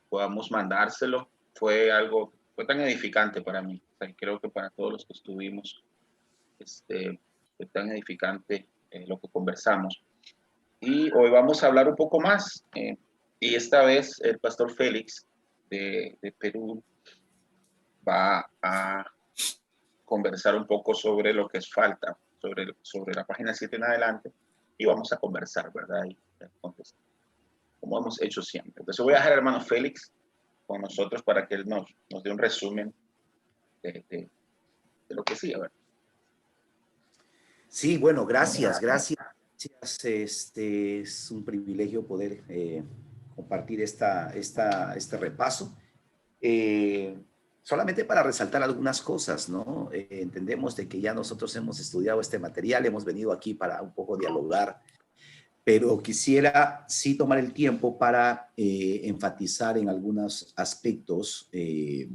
podamos mandárselo. Fue tan edificante para mí. O sea, creo que para todos los que estuvimos, fue tan edificante lo que conversamos. Y hoy vamos a hablar un poco más. Y esta vez el pastor Félix de Perú va a conversar un poco sobre lo que es falta, sobre la página 7 en adelante, y vamos a conversar, ¿verdad? Y contestar, como hemos hecho siempre. Entonces voy a dejar al hermano Félix con nosotros para que él nos dé un resumen de lo que sigue. A ver. Sí, bueno, gracias. Es un privilegio poder compartir este repaso. Solamente para resaltar algunas cosas, ¿no? Entendemos de que ya nosotros hemos estudiado este material, hemos venido aquí para un poco dialogar, pero quisiera sí tomar el tiempo para enfatizar en algunos aspectos que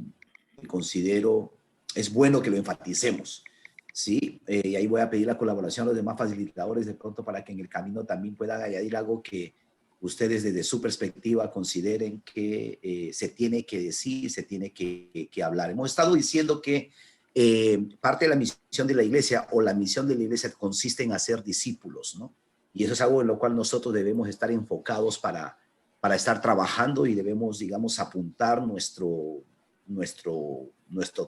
considero es bueno que lo enfaticemos, ¿sí? Y ahí voy a pedir la colaboración a los demás facilitadores de pronto para que en el camino también puedan añadir algo que ustedes desde su perspectiva consideren que se tiene que decir, se tiene que hablar. Hemos estado diciendo que parte de la misión de la iglesia o la misión de la iglesia consiste en hacer discípulos, ¿no? Y eso es algo en lo cual nosotros debemos estar enfocados para estar trabajando y debemos, digamos, apuntar nuestro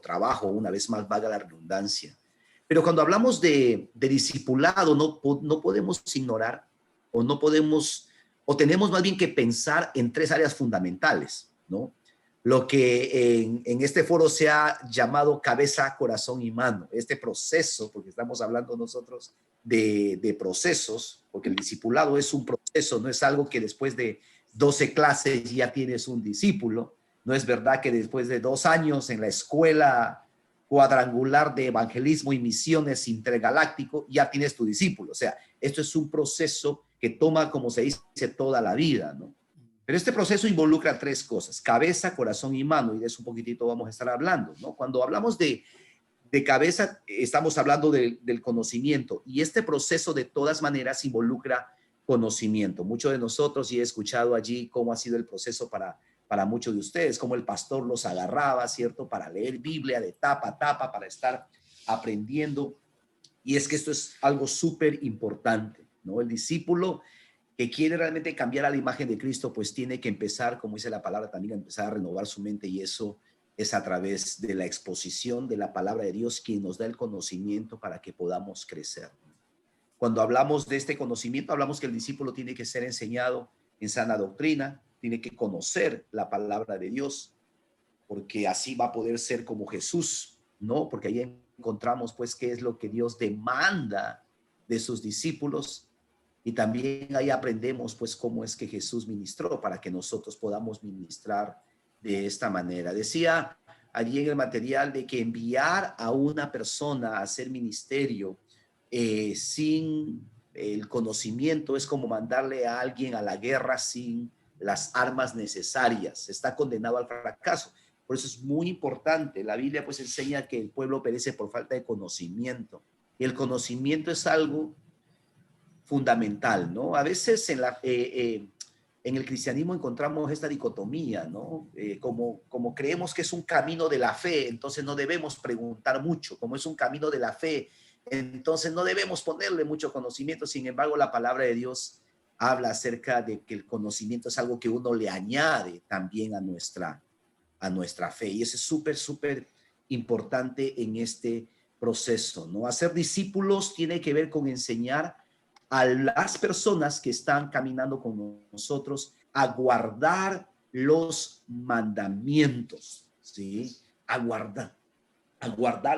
trabajo, una vez más, valga la redundancia. Pero cuando hablamos de discipulado, no podemos ignorar o no podemos, o tenemos más bien que pensar en tres áreas fundamentales, ¿no? Lo que en este foro se ha llamado cabeza, corazón y mano. Este proceso, porque estamos hablando nosotros de procesos, porque el discipulado es un proceso, no es algo que después de 12 clases ya tienes un discípulo. No es verdad que después de 2 años en la escuela cuadrangular de evangelismo y misiones intergaláctico ya tienes tu discípulo. O sea, esto es un proceso que toma, como se dice, toda la vida, ¿no? Pero este proceso involucra tres cosas: cabeza, corazón y mano, y de eso un poquitito vamos a estar hablando, ¿no? Cuando hablamos de cabeza, estamos hablando del conocimiento, y este proceso de todas maneras involucra conocimiento. Muchos de nosotros, y he escuchado allí cómo ha sido el proceso para muchos de ustedes, cómo el pastor los agarraba, ¿cierto?, para leer Biblia de tapa a tapa, para estar aprendiendo. Y es que esto es algo súper importante, ¿no? El discípulo que quiere realmente cambiar a la imagen de Cristo, pues tiene que empezar, como dice la palabra, también a empezar a renovar su mente, y eso es a través de la exposición de la palabra de Dios, quien nos da el conocimiento para que podamos crecer. Cuando hablamos de este conocimiento, hablamos que el discípulo tiene que ser enseñado en sana doctrina, tiene que conocer la palabra de Dios, porque así va a poder ser como Jesús, ¿no? Porque ahí encontramos, pues, qué es lo que Dios demanda de sus discípulos, y también ahí aprendemos, pues, cómo es que Jesús ministró para que nosotros podamos ministrar de esta manera. Decía allí en el material de que enviar a una persona a hacer ministerio sin el conocimiento es como mandarle a alguien a la guerra sin las armas necesarias. Está condenado al fracaso. Por eso es muy importante. La Biblia pues enseña que el pueblo perece por falta de conocimiento. Y el conocimiento es algo fundamental, ¿no? A veces en el cristianismo encontramos esta dicotomía, ¿no? Como creemos que es un camino de la fe, entonces no debemos preguntar mucho. Como es un camino de la fe, entonces no debemos ponerle mucho conocimiento. Sin embargo, la palabra de Dios habla acerca de que el conocimiento es algo que uno le añade también a nuestra fe. Y eso es súper importante en este proceso, ¿no? Hacer discípulos tiene que ver con enseñar a las personas que están caminando con nosotros a guardar los mandamientos, ¿sí? A guardar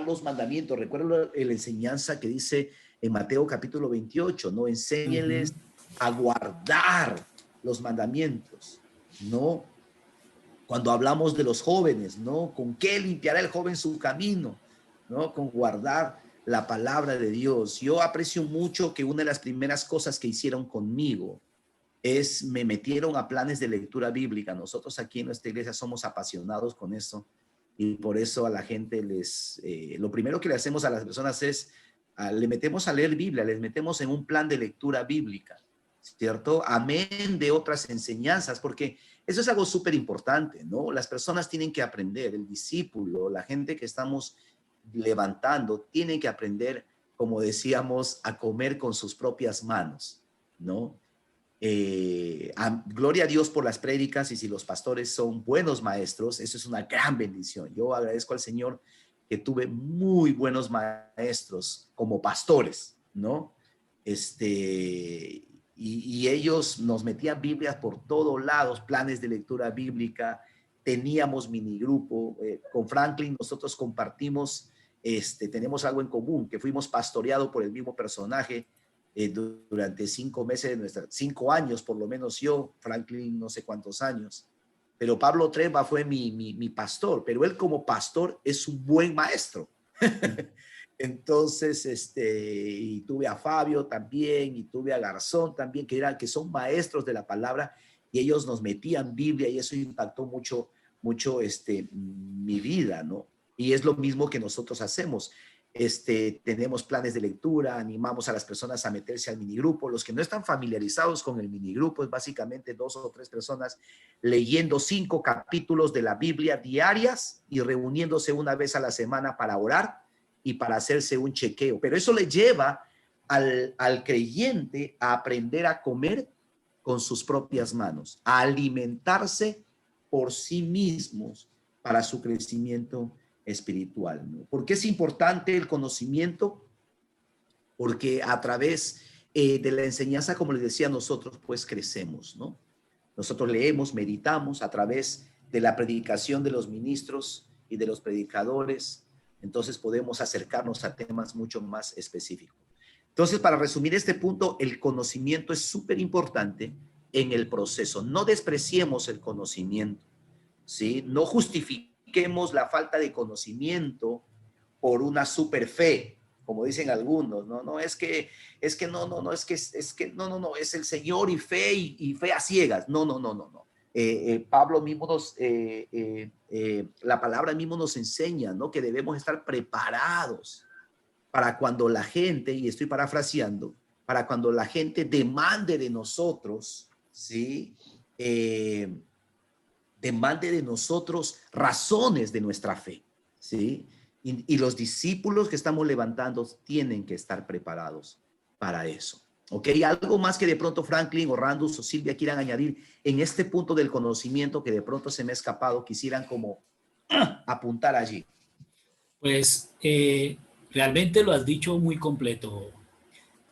los mandamientos. Recuerdo la enseñanza que dice en Mateo capítulo 28, ¿no? Enséñenles a guardar los mandamientos, ¿no? Cuando hablamos de los jóvenes, ¿no? ¿Con qué limpiará el joven su camino? ¿No? Con guardar la palabra de Dios. Yo aprecio mucho que una de las primeras cosas que hicieron conmigo es me metieron a planes de lectura bíblica. Nosotros aquí en nuestra iglesia somos apasionados con eso, y por eso a la gente lo primero que le hacemos a las personas es, le metemos a leer Biblia, les metemos en un plan de lectura bíblica, ¿cierto? Amén de otras enseñanzas, porque Eso es algo súper importante, ¿no? Las personas tienen que aprender, el discípulo, la gente que estamos levantando, tienen que aprender, como decíamos, a comer con sus propias manos, ¿no? Gloria a Dios por las prédicas, y si los pastores son buenos maestros, eso es una gran bendición. Yo agradezco al Señor que tuve muy buenos maestros como pastores, ¿no? Y ellos nos metían Biblias por todos lados, planes de lectura bíblica, teníamos minigrupo. Con Franklin nosotros compartimos, tenemos algo en común, que fuimos pastoreados por el mismo personaje durante 5 meses, 5 años por lo menos yo, Franklin no sé cuántos años, pero Pablo Treva fue mi pastor, pero él como pastor es un buen maestro. Entonces, y tuve a Fabio también, y tuve a Garzón también, que son maestros de la palabra, y ellos nos metían Biblia, y eso impactó mucho, mucho mi vida, ¿no? Y es lo mismo que nosotros hacemos. Tenemos planes de lectura, animamos a las personas a meterse al minigrupo. Los que no están familiarizados con el minigrupo, es básicamente 2 o 3 personas leyendo 5 capítulos de la Biblia diarias y reuniéndose una vez a la semana para orar y para hacerse un chequeo. Pero eso le lleva al creyente a aprender a comer con sus propias manos, a alimentarse por sí mismos para su crecimiento espiritual, ¿no? ¿Por qué es importante el conocimiento? Porque a través de la enseñanza, como les decía, nosotros pues crecemos, ¿no? Nosotros leemos, meditamos a través de la predicación de los ministros y de los predicadores, entonces podemos acercarnos a temas mucho más específicos. Entonces, para resumir este punto, el conocimiento es súper importante en el proceso. No despreciemos el conocimiento, ¿sí? No justifiquemos la falta de conocimiento por una super fe, como dicen algunos. No, es que no, es el Señor y fe y fe a ciegas. No. Pablo mismo la palabra mismo nos enseña, ¿no? Que debemos estar preparados para cuando la gente, y estoy parafraseando, para cuando la gente demande de nosotros, ¿sí? Demande de nosotros razones de nuestra fe, ¿sí? Y los discípulos que estamos levantando tienen que estar preparados para eso. ¿Ok? Algo más que de pronto Franklin o Randus o Silvia quieran añadir en este punto del conocimiento que de pronto se me ha escapado, quisieran como apuntar allí. Pues realmente lo has dicho muy completo,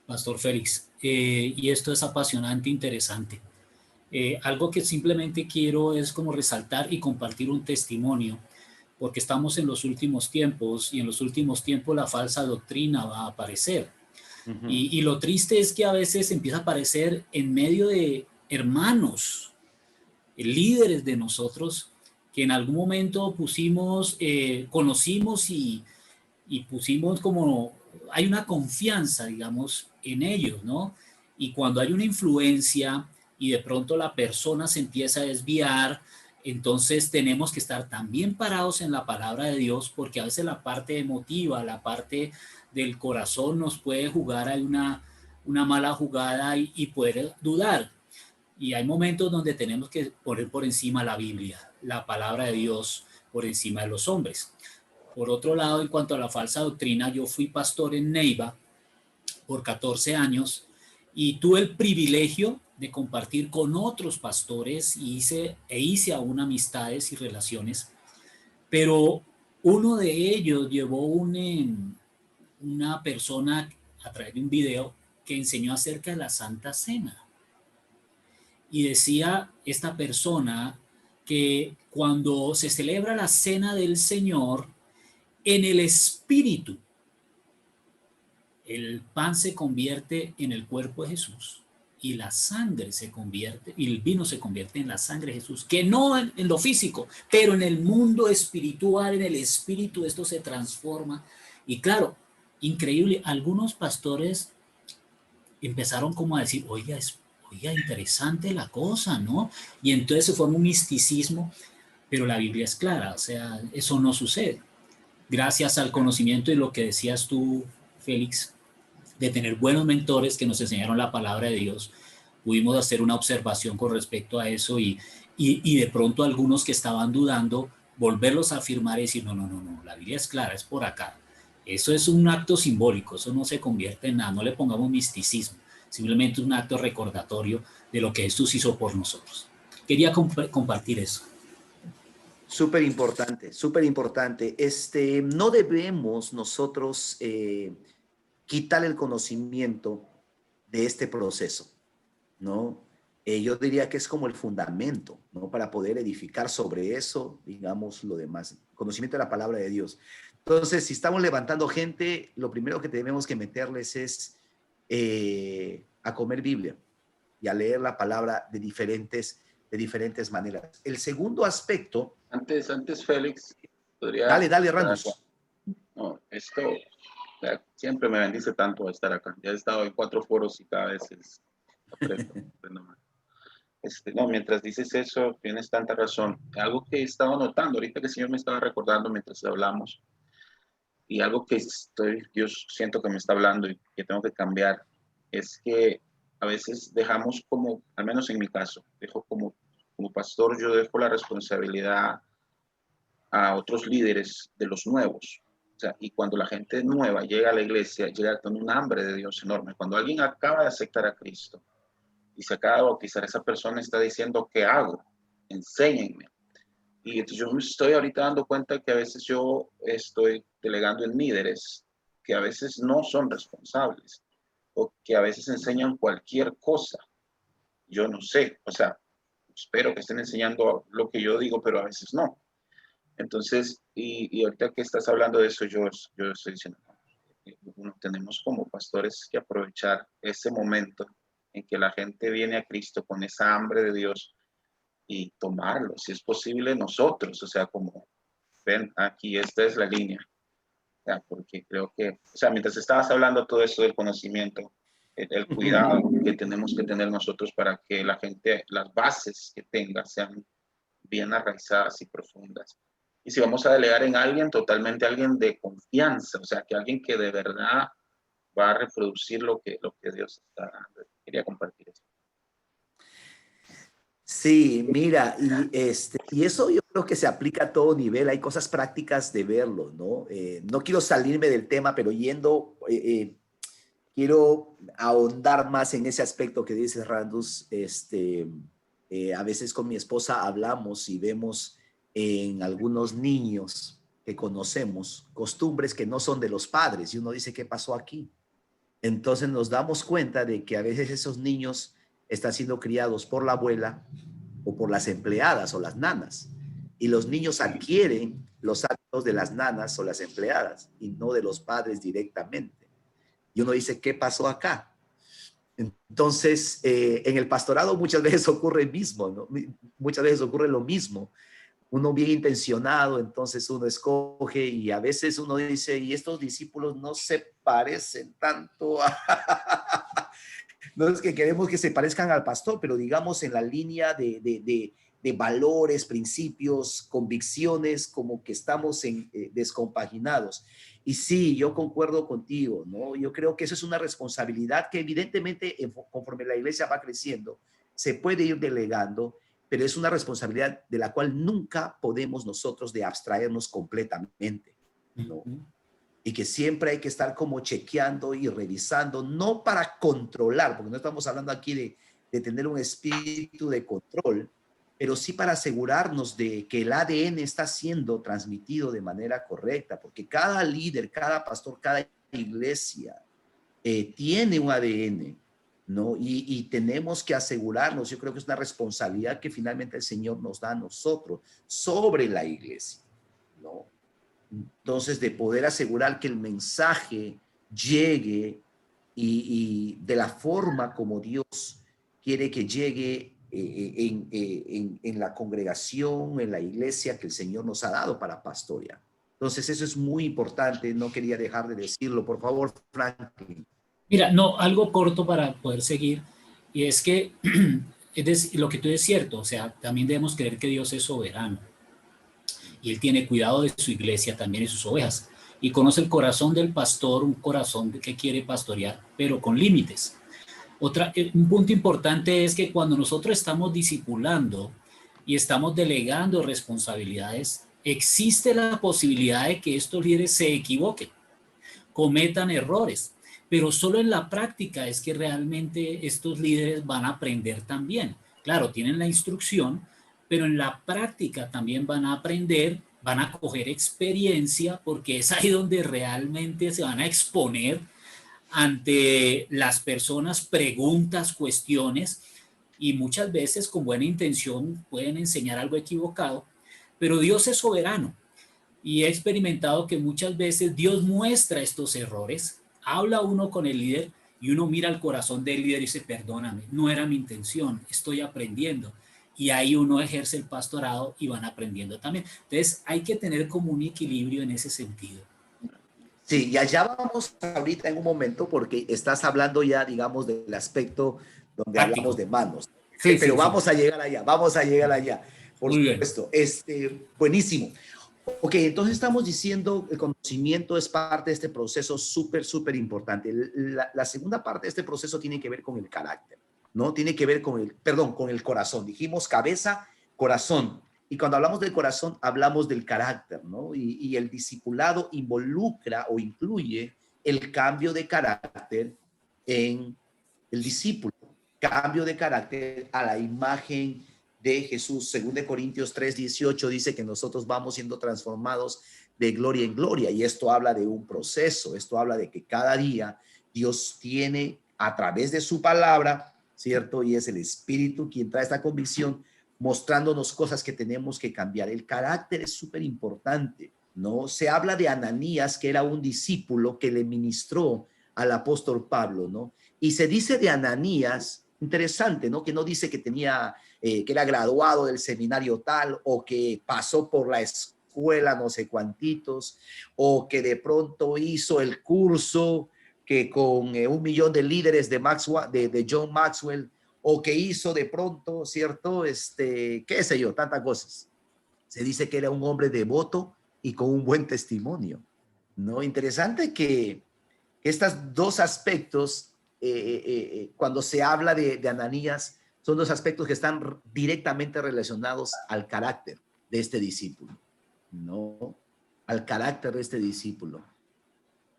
Pastor Félix, y esto es apasionante, interesante. Algo que simplemente quiero es como resaltar y compartir un testimonio, porque estamos en los últimos tiempos, y en los últimos tiempos la falsa doctrina va a aparecer. Uh-huh. Y lo triste es que a veces empieza a aparecer en medio de hermanos, líderes de nosotros, que en algún momento conocimos y pusimos como, hay una confianza, digamos, en ellos, ¿no? Y cuando hay una influencia y de pronto la persona se empieza a desviar, entonces tenemos que estar también parados en la palabra de Dios, porque a veces la parte emotiva, la parte del corazón nos puede jugar, hay una mala jugada y poder dudar. Y hay momentos donde tenemos que poner por encima la Biblia, la palabra de Dios, por encima de los hombres. Por otro lado, en cuanto a la falsa doctrina, yo fui pastor en Neiva por 14 años y tuve el privilegio de compartir con otros pastores y hice aún amistades y relaciones, pero uno de ellos llevó una persona a través de un video que enseñó acerca de la Santa Cena. Y decía esta persona que cuando se celebra la Cena del Señor, en el espíritu, el pan se convierte en el cuerpo de Jesús y la sangre se convierte, y el vino se convierte en la sangre de Jesús, que no en lo físico, pero en el mundo espiritual, en el espíritu, esto se transforma. Y claro, increíble, algunos pastores empezaron como a decir, oiga, interesante la cosa, ¿no? Y entonces se forma un misticismo, pero la Biblia es clara, o sea, eso no sucede. Gracias al conocimiento y lo que decías tú, Félix, de tener buenos mentores que nos enseñaron la palabra de Dios, pudimos hacer una observación con respecto a eso y y de pronto algunos que estaban dudando, volverlos a afirmar y decir, no, no, no, no, la Biblia es clara, es por acá. Eso es un acto simbólico, eso no se convierte en nada, no le pongamos misticismo, simplemente un acto recordatorio de lo que Jesús hizo por nosotros. Quería compartir eso. Súper importante, súper importante. No debemos nosotros quitar el conocimiento de este proceso, ¿no? Yo diría que es como el fundamento, ¿no? Para poder edificar sobre eso, digamos, lo demás. Conocimiento de la palabra de Dios. Entonces, si estamos levantando gente, lo primero que tenemos que meterles es a comer Biblia y a leer la palabra de diferentes maneras. El segundo aspecto... Antes Félix, podría... Dale, Randus. No, esto siempre me bendice tanto estar acá. Ya he estado en 4 foros y cada vez aprendo más. No, mientras dices eso, tienes tanta razón. Algo que he estado notando ahorita que el Señor me estaba recordando mientras hablamos, y algo que yo siento que me está hablando y que tengo que cambiar, es que a veces dejamos como, al menos en mi caso, como pastor, yo dejo la responsabilidad a otros líderes de los nuevos. O sea, y cuando la gente nueva llega a la iglesia, llega con un hambre de Dios enorme. Cuando alguien acaba de aceptar a Cristo y se acaba de bautizar, esa persona está diciendo, ¿qué hago? Enséñenme. Y entonces yo me estoy ahorita dando cuenta que a veces yo estoy delegando en líderes que a veces no son responsables o que a veces enseñan cualquier cosa. Yo no sé, o sea, espero que estén enseñando lo que yo digo, pero a veces no. Entonces, y ahorita que estás hablando de eso, yo estoy diciendo, tenemos como pastores que aprovechar ese momento en que la gente viene a Cristo con esa hambre de Dios y tomarlo, si es posible nosotros, o sea, como, ven, aquí esta es la línea, o sea, porque creo que, o sea, mientras estabas hablando todo eso del conocimiento, el cuidado que tenemos que tener nosotros para que la gente, las bases que tenga sean bien arraizadas y profundas. Y si vamos a delegar en alguien, totalmente alguien de confianza, o sea, que alguien que de verdad va a reproducir lo que Dios está dando. Quería compartir eso. Sí, mira, y eso yo creo que se aplica a todo nivel, hay cosas prácticas de verlo, ¿no? No quiero salirme del tema, pero quiero ahondar más en ese aspecto que dices, Randus. A veces con mi esposa hablamos y vemos en algunos niños que conocemos costumbres que no son de los padres y uno dice, ¿qué pasó aquí? Entonces nos damos cuenta de que a veces esos niños están siendo criados por la abuela o por las empleadas o las nanas, y los niños adquieren los actos de las nanas o las empleadas y no de los padres directamente. Y uno dice, ¿qué pasó acá? Entonces, en el pastorado muchas veces ocurre el mismo, ¿no? Muchas veces ocurre lo mismo. Uno bien intencionado, entonces uno escoge y a veces uno dice, y estos discípulos no se parecen tanto a... No es que queremos que se parezcan al pastor, pero digamos en la línea de valores, principios, convicciones, como que estamos descompaginados. Y sí, yo concuerdo contigo, ¿no? Yo creo que eso es una responsabilidad que evidentemente conforme la iglesia va creciendo, se puede ir delegando, pero es una responsabilidad de la cual nunca podemos nosotros de abstraernos completamente, ¿no? Y que siempre hay que estar como chequeando y revisando, no para controlar, porque no estamos hablando aquí de tener un espíritu de control, pero sí para asegurarnos de que el ADN está siendo transmitido de manera correcta, porque cada líder, cada pastor, cada iglesia tiene un ADN, ¿no? Y tenemos que asegurarnos, yo creo que es una responsabilidad que finalmente el Señor nos da a nosotros sobre la iglesia, ¿no? Entonces, de poder asegurar que el mensaje llegue y de la forma como Dios quiere que llegue en la congregación, en la iglesia que el Señor nos ha dado para pastorear. Entonces, eso es muy importante, no quería dejar de decirlo. Por favor, Franklin. Mira, no, algo corto para poder seguir, y es que lo que tú es cierto, o sea, también debemos creer que Dios es soberano. Y Él tiene cuidado de su iglesia también y sus ovejas. Y conoce el corazón del pastor, un corazón que quiere pastorear, pero con límites. Un punto importante es que cuando nosotros estamos discipulando, y estamos delegando responsabilidades, existe la posibilidad de que estos líderes se equivoquen, cometan errores, pero solo en la práctica es que realmente estos líderes van a aprender también. Claro, tienen la instrucción, pero en la práctica también van a aprender, van a coger experiencia, porque es ahí donde realmente se van a exponer ante las personas, preguntas, cuestiones, y muchas veces con buena intención pueden enseñar algo equivocado, pero Dios es soberano y he experimentado que muchas veces Dios muestra estos errores, habla uno con el líder y uno mira al corazón del líder y dice, perdóname, no era mi intención, estoy aprendiendo. Y ahí uno ejerce el pastorado y van aprendiendo también. Entonces hay que tener como un equilibrio en ese sentido. Sí, y allá vamos ahorita en un momento porque estás hablando ya, digamos, del aspecto donde hablamos Práctico. de manos. Sí, Pero sí, sí. vamos a llegar allá, vamos a llegar allá. Por Muy bien. supuesto, buenísimo. Ok, entonces estamos diciendo que el conocimiento es parte de este proceso súper importante. La segunda parte de este proceso tiene que ver con el carácter, ¿no? Tiene que ver con con el corazón. Dijimos cabeza, corazón. Y cuando hablamos del corazón, hablamos del carácter, ¿no? Y el discipulado involucra o incluye el cambio de carácter en el discípulo, cambio de carácter a la imagen de Jesús. Según de Corintios 3:18 dice que nosotros vamos siendo transformados de gloria en gloria, y esto habla de un proceso, esto habla de que cada día Dios tiene a través de su palabra, ¿cierto? Y es el Espíritu quien trae esta convicción, mostrándonos cosas que tenemos que cambiar. El carácter es súper importante, ¿no? Se habla de Ananías, que era un discípulo que le ministró al apóstol Pablo, ¿no? Y se dice de Ananías, interesante, ¿no? Que no dice que tenía, que era graduado del seminario tal, o que pasó por la escuela no sé cuantitos, o que de pronto hizo el curso que con 1 millón de líderes de John Maxwell, o que hizo de pronto, ¿cierto? Qué sé yo, tantas cosas. Se dice que era un hombre devoto y con un buen testimonio, ¿no? Interesante que estos dos aspectos, cuando se habla de Ananías, son dos aspectos que están directamente relacionados al carácter de este discípulo, ¿no? Al carácter de este discípulo.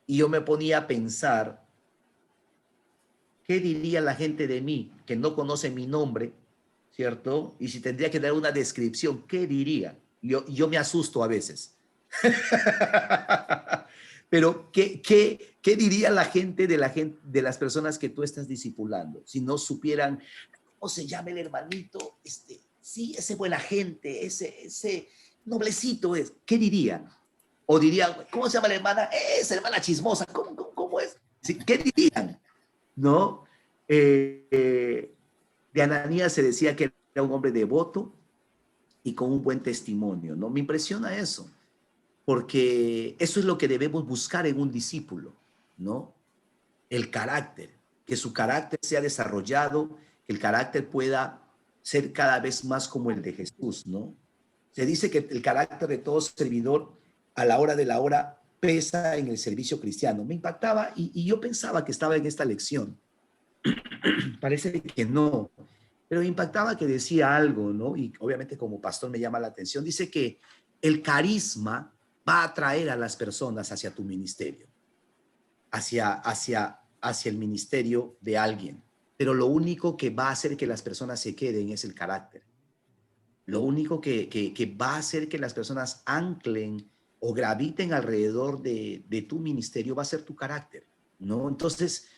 Y yo me ponía a pensar, ¿qué diría la gente de mí que no conoce mi nombre, ¿cierto? Y si tendría que dar una descripción, ¿qué diría? Yo me asusto a veces. Pero, ¿qué diría la gente de las personas que tú estás discipulando? Si no supieran, ¿cómo se llama el hermanito? Sí, ese buena gente, ese noblecito es. ¿Qué dirían? O dirían, ¿cómo se llama la hermana? Esa hermana chismosa, ¿cómo es? Sí, ¿qué dirían? ¿No? De Ananías se decía que era un hombre devoto y con un buen testimonio, ¿no? Me impresiona eso, porque eso es lo que debemos buscar en un discípulo, ¿no? El carácter, que su carácter sea desarrollado, que el carácter pueda ser cada vez más como el de Jesús, ¿no? Se dice que el carácter de todo servidor a la hora de la hora pesa en el servicio cristiano. Me impactaba y yo pensaba que estaba en esta lección. Parece que no, pero me impactaba que decía algo, ¿no? Y obviamente como pastor me llama la atención. Dice que el carisma va a atraer a las personas hacia tu ministerio, hacia el ministerio de alguien. Pero lo único que va a hacer que las personas se queden es el carácter. Lo único que va a hacer que las personas anclen o graviten alrededor de tu ministerio va a ser tu carácter, ¿no? Entonces,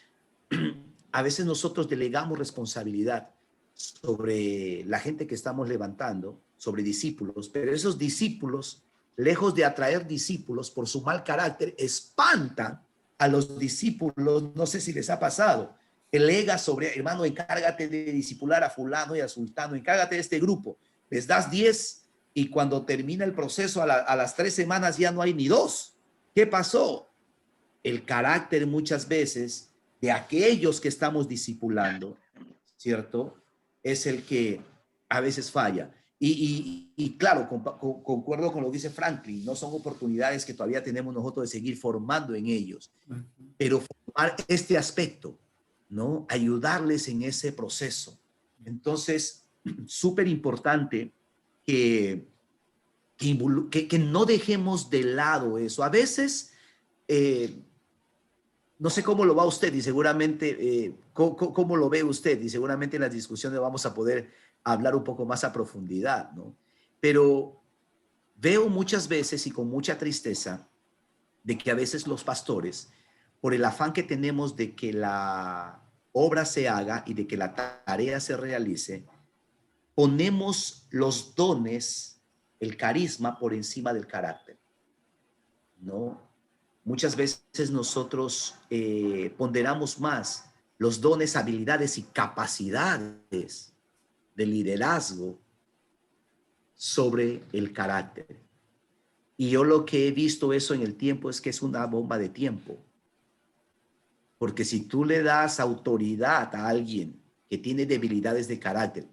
a veces nosotros delegamos responsabilidad sobre la gente que estamos levantando, sobre discípulos, pero esos discípulos, lejos de atraer discípulos por su mal carácter, espantan a los discípulos. No sé si les ha pasado. Delega sobre, hermano, encárgate de discipular a fulano y a sultano, encárgate de este grupo. Les das 10 y cuando termina el proceso a las 3 semanas ya no hay ni 2. ¿Qué pasó? El carácter muchas veces de aquellos que estamos discipulando, ¿cierto? Es el que a veces falla. Y claro, concuerdo con lo que dice Franklin, no son oportunidades que todavía tenemos nosotros de seguir formando en ellos, pero formar este aspecto, ¿no? Ayudarles en ese proceso. Entonces, súper importante que, que no dejemos de lado eso. A veces, no sé cómo lo va usted y seguramente, cómo lo ve usted y seguramente en las discusiones vamos a poder hablar un poco más a profundidad, ¿no? Pero veo muchas veces y con mucha tristeza de que a veces los pastores, por el afán que tenemos de que la obra se haga y de que la tarea se realice, ponemos los dones, el carisma por encima del carácter, ¿no? Muchas veces nosotros ponderamos más los dones, habilidades y capacidades de liderazgo sobre el carácter. Y yo lo que he visto eso en el tiempo es que es una bomba de tiempo. Porque si tú le das autoridad a alguien que tiene debilidades de carácter,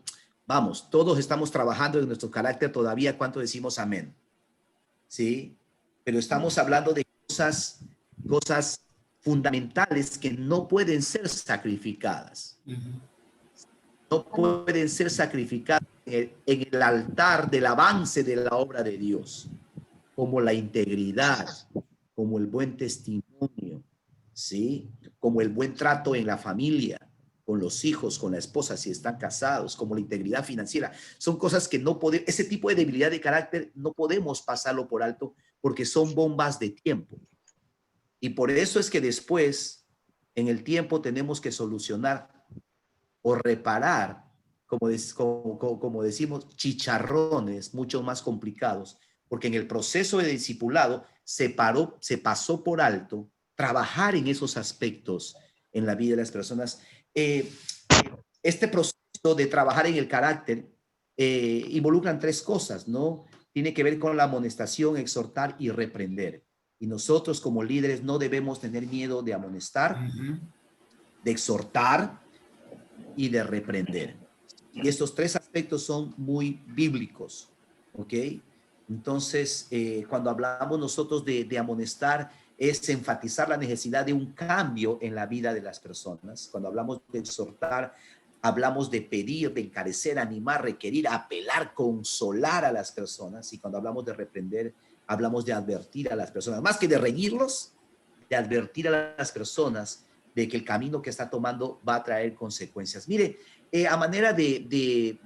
vamos, todos estamos trabajando en nuestro carácter todavía, ¿cuánto decimos amén? ¿Sí? Pero estamos hablando de cosas fundamentales que no pueden ser sacrificadas. No pueden ser sacrificadas en el altar del avance de la obra de Dios, como la integridad, como el buen testimonio, ¿sí? Como el buen trato en la familia, con los hijos, con la esposa, si están casados, como la integridad financiera. Son cosas que no podemos, ese tipo de debilidad de carácter no podemos pasarlo por alto porque son bombas de tiempo. Y por eso es que después, en el tiempo, tenemos que solucionar o reparar, como decimos, chicharrones mucho más complicados, porque en el proceso de discipulado se pasó por alto trabajar en esos aspectos en la vida de las personas. Este proceso de trabajar en el carácter involucran tres cosas, ¿no? Tiene que ver con la amonestación, exhortar y reprender. Y nosotros como líderes no debemos tener miedo de amonestar, de exhortar y de reprender. Y estos tres aspectos son muy bíblicos, ¿ok? Entonces, cuando hablamos nosotros de amonestar, es enfatizar la necesidad de un cambio en la vida de las personas. Cuando hablamos de exhortar, hablamos de pedir, de encarecer, animar, requerir, apelar, consolar a las personas. Y cuando hablamos de reprender, hablamos de advertir a las personas, más que de reñirlos, de advertir a las personas de que el camino que está tomando va a traer consecuencias. Mire, a manera de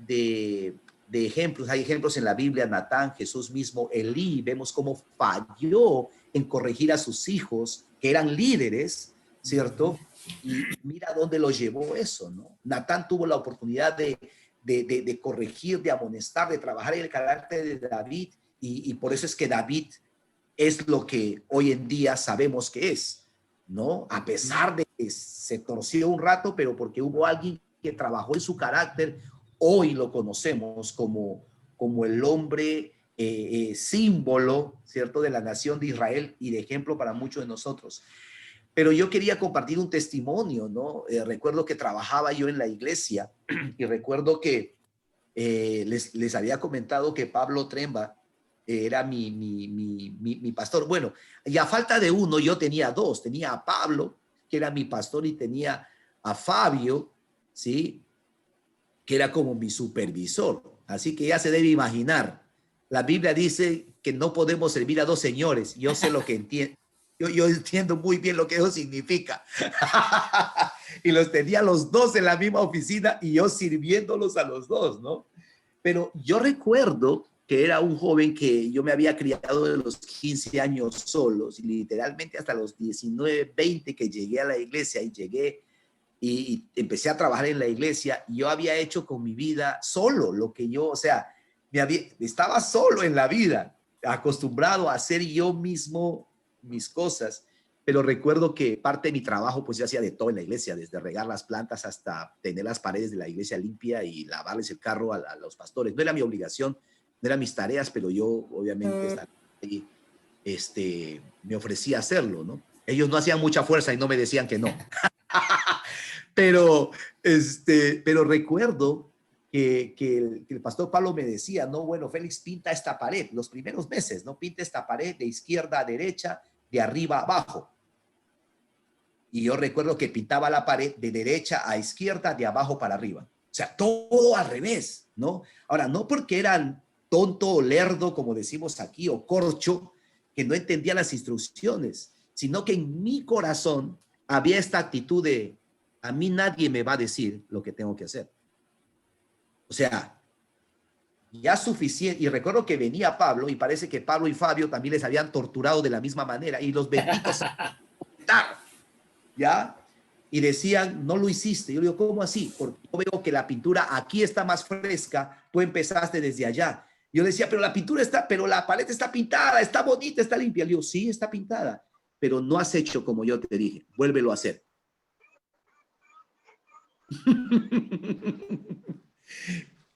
ejemplos, hay ejemplos en la Biblia, Natán, Jesús mismo, Elí, vemos cómo falló en corregir a sus hijos, que eran líderes, ¿cierto? Y mira dónde lo llevó eso, ¿no? Natán tuvo la oportunidad de corregir, de amonestar, de trabajar en el carácter de David, y por eso es que David es lo que hoy en día sabemos que es, ¿no? A pesar de que se torció un rato, pero porque hubo alguien que trabajó en su carácter, hoy lo conocemos como el hombre símbolo, ¿cierto?, de la nación de Israel y de ejemplo para muchos de nosotros. Pero yo quería compartir un testimonio, ¿no? Recuerdo que trabajaba yo en la iglesia y recuerdo que les había comentado que Pablo Tremba era mi pastor. Bueno, y a falta de uno, yo tenía dos. Tenía a Pablo, que era mi pastor, y tenía a Fabio, ¿sí?, que era como mi supervisor. Así que ya se debe imaginar. La Biblia dice que no podemos servir a dos señores. Yo sé lo que entiendo. Yo entiendo muy bien lo que eso significa. Y los tenía los dos en la misma oficina y yo sirviéndolos a los dos, ¿no? Pero yo recuerdo que era un joven que yo me había criado de los 15 años solos, y literalmente hasta los 19, 20 que llegué a la iglesia y empecé a trabajar en la iglesia. Yo había hecho con mi vida solo lo que yo, o sea, estaba solo en la vida, acostumbrado a hacer yo mismo mis cosas. Pero recuerdo que parte de mi trabajo, pues yo hacía de todo en la iglesia, desde regar las plantas hasta tener las paredes de la iglesia limpia y lavarles el carro a los pastores. No era mi obligación, no eran mis tareas, pero yo obviamente ahí, me ofrecía hacerlo, ¿no? Ellos no hacían mucha fuerza y no me decían que no. pero recuerdo que el pastor Pablo me decía, no, bueno, Félix, pinta esta pared, los primeros meses, ¿no? Pinta esta pared de izquierda a derecha, de arriba a abajo. Y yo recuerdo que pintaba la pared de derecha a izquierda, de abajo para arriba. O sea, todo al revés, ¿no? Ahora, no porque eran tonto o lerdo, como decimos aquí, o corcho, que no entendía las instrucciones, sino que en mi corazón había esta actitud de, a mí nadie me va a decir lo que tengo que hacer. O sea, ya suficiente. Y recuerdo que venía Pablo, y parece que Pablo y Fabio también les habían torturado de la misma manera, y los benditos, ¿ya? Y decían, no lo hiciste. Yo digo, ¿cómo así? Porque yo veo que la pintura aquí está más fresca, tú empezaste desde allá. Yo decía, pero la pintura está, pero la paleta está pintada, está bonita, está limpia. Le digo, sí, está pintada, pero no has hecho como yo te dije, vuélvelo a hacer.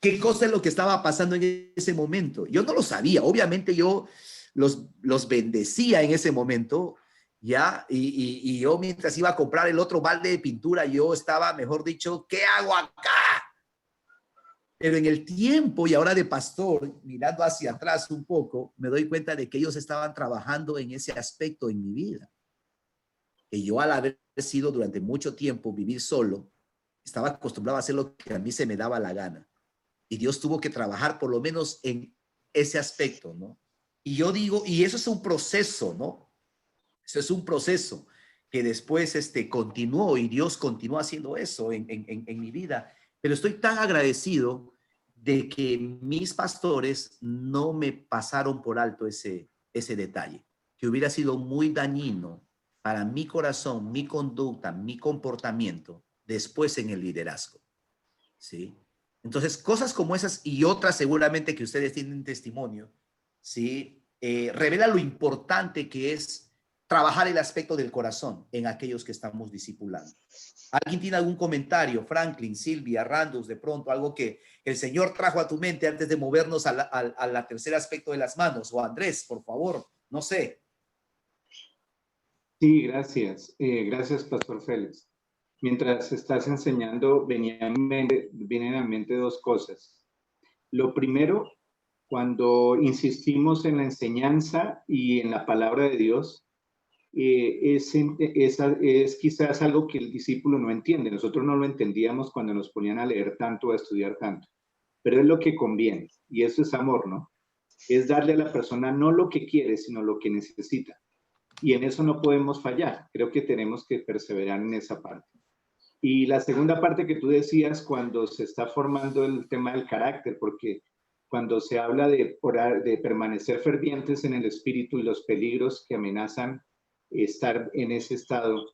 ¿Qué cosa es lo que estaba pasando en ese momento? Yo no lo sabía. Obviamente yo los bendecía en ese momento, ¿ya? Y yo mientras iba a comprar el otro balde de pintura, yo estaba, mejor dicho, ¿qué hago acá? Pero en el tiempo y ahora de pastor, mirando hacia atrás un poco, me doy cuenta de que ellos estaban trabajando en ese aspecto en mi vida. Que yo al haber sido durante mucho tiempo vivir solo, estaba acostumbrado a hacer lo que a mí se me daba la gana. Y Dios tuvo que trabajar por lo menos en ese aspecto, ¿no? Y yo digo, y eso es un proceso, ¿no? Eso es un proceso que después continuó y Dios continuó haciendo eso en mi vida. Pero estoy tan agradecido de que mis pastores no me pasaron por alto ese detalle, que hubiera sido muy dañino para mi corazón, mi conducta, mi comportamiento después en el liderazgo, ¿sí? Entonces, cosas como esas y otras seguramente que ustedes tienen testimonio, ¿sí? Revela lo importante que es trabajar el aspecto del corazón en aquellos que estamos discipulando. ¿Alguien tiene algún comentario? Franklin, Silvia, Randus, de pronto, algo que el Señor trajo a tu mente antes de movernos a la tercer aspecto de las manos? O Andrés, por favor, no sé. Sí, gracias. Gracias, Pastor Félix. Mientras estás enseñando, vienen a mente dos cosas. Lo primero, cuando insistimos en la enseñanza y en la palabra de Dios, es quizás algo que el discípulo no entiende. Nosotros no lo entendíamos cuando nos ponían a leer tanto, a estudiar tanto, pero es lo que conviene, y eso es amor, ¿no? Es darle a la persona no lo que quiere, sino lo que necesita. Y en eso no podemos fallar. Creo que tenemos que perseverar en esa parte. Y la segunda parte que tú decías, cuando se está formando el tema del carácter, porque cuando se habla de permanecer fervientes en el espíritu y los peligros que amenazan estar en ese estado,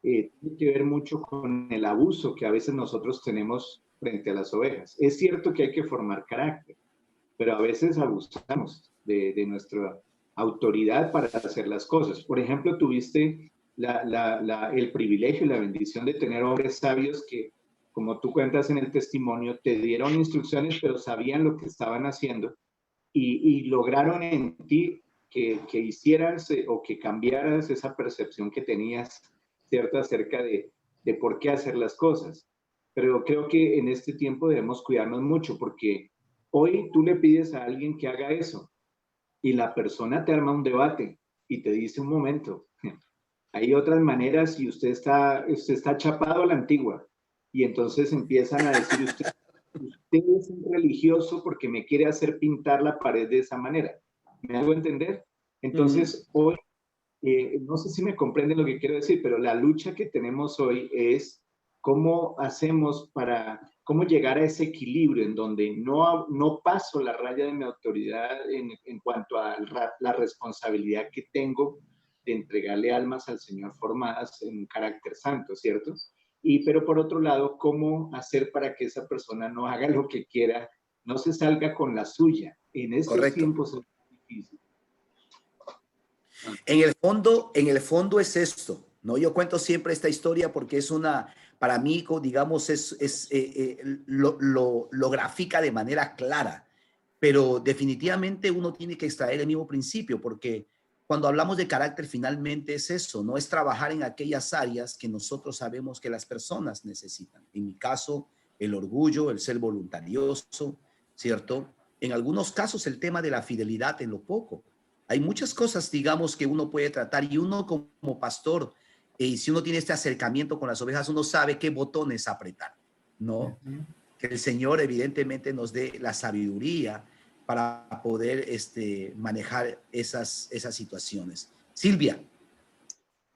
tiene que ver mucho con el abuso que a veces nosotros tenemos frente a las ovejas. Es cierto que hay que formar carácter, pero a veces abusamos de nuestra autoridad para hacer las cosas. Por ejemplo, tuviste el privilegio y la bendición de tener hombres sabios que, como tú cuentas en el testimonio, te dieron instrucciones, pero sabían lo que estaban haciendo y lograron en ti que hicieras o que cambiaras esa percepción que tenías, ¿cierto?, acerca de por qué hacer las cosas. Pero creo que en este tiempo debemos cuidarnos mucho porque hoy tú le pides a alguien que haga eso y la persona te arma un debate y te dice un momento, hay otras maneras y usted está chapado a la antigua. Y entonces empiezan a decir, usted es un religioso porque me quiere hacer pintar la pared de esa manera. ¿Me hago entender? Entonces, hoy, no sé si me comprenden lo que quiero decir, pero la lucha que tenemos hoy es cómo hacemos cómo llegar a ese equilibrio en donde no paso la raya de mi autoridad en cuanto a la responsabilidad que tengo de entregarle almas al Señor formadas en un carácter santo, ¿cierto? Pero por otro lado, ¿cómo hacer para que esa persona no haga lo que quiera, no se salga con la suya? En estos tiempos es difícil. En el fondo es esto, ¿no? Yo cuento siempre esta historia porque es para mí, digamos, lo grafica de manera clara, pero definitivamente uno tiene que extraer el mismo principio, porque cuando hablamos de carácter finalmente es eso, no es trabajar en aquellas áreas que nosotros sabemos que las personas necesitan. En mi caso, el orgullo, el ser voluntarioso, ¿cierto? En algunos casos el tema de la fidelidad en lo poco. Hay muchas cosas, digamos, que uno puede tratar y uno como pastor, y si uno tiene este acercamiento con las ovejas, uno sabe qué botones apretar, ¿no? Que el Señor evidentemente nos dé la sabiduría para poder manejar esas situaciones. Silvia.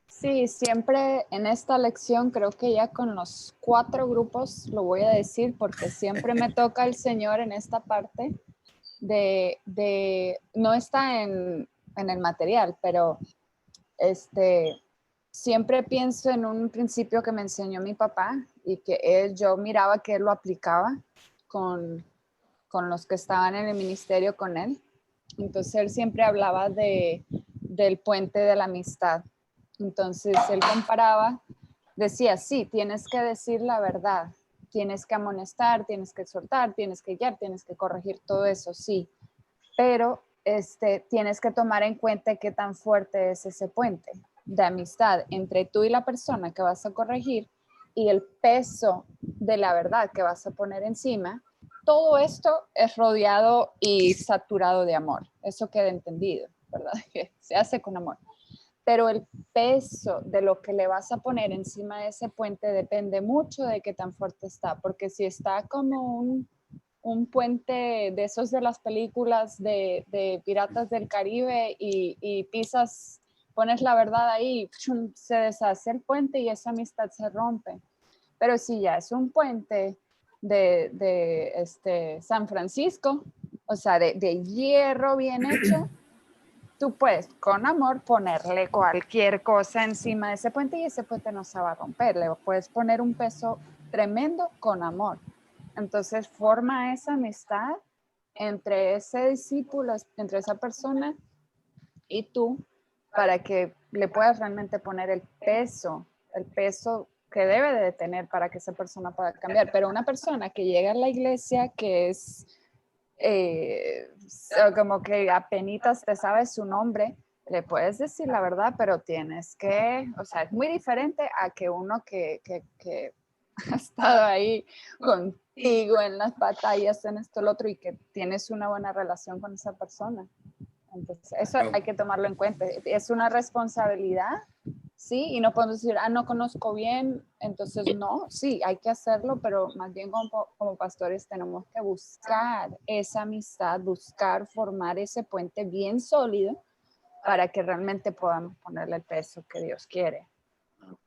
Sí, siempre en esta lección, creo que ya con los 4 grupos lo voy a decir porque siempre me toca el Señor en esta parte no está en el material, pero siempre pienso en un principio que me enseñó mi papá y que yo miraba que él lo aplicaba con los que estaban en el ministerio con él. Entonces él siempre hablaba del puente de la amistad. Entonces él comparaba, decía, sí, tienes que decir la verdad, tienes que amonestar, tienes que exhortar, tienes que guiar, tienes que corregir, todo eso, sí, pero tienes que tomar en cuenta qué tan fuerte es ese puente de amistad entre tú y la persona que vas a corregir y el peso de la verdad que vas a poner encima. Todo esto es rodeado y saturado de amor, eso queda entendido, ¿verdad? Que se hace con amor. Pero el peso de lo que le vas a poner encima de ese puente depende mucho de qué tan fuerte está, porque si está como un puente de esos de las películas de Piratas del Caribe y pisas, pones la verdad ahí, se deshace el puente y esa amistad se rompe. Pero si ya es un puente de San Francisco, o sea, de hierro bien hecho, tú puedes con amor ponerle cualquier cosa encima de ese puente y ese puente no se va a romper. Le puedes poner un peso tremendo con amor. Entonces forma esa amistad entre ese discípulo, entre esa persona y tú, para que le puedas realmente poner el peso que debe de tener para que esa persona pueda cambiar. Pero una persona que llega a la iglesia que es como que apenitas te sabes su nombre, le puedes decir la verdad, pero tienes que, o sea, es muy diferente a que uno que ha estado ahí contigo en las batallas, en esto, lo otro, y que tienes una buena relación con esa persona. Entonces, eso hay que tomarlo en cuenta. Es una responsabilidad, ¿sí? Y no podemos decir, no conozco bien, entonces no, sí, hay que hacerlo, pero más bien como pastores tenemos que buscar esa amistad, buscar formar ese puente bien sólido para que realmente podamos ponerle el peso que Dios quiere.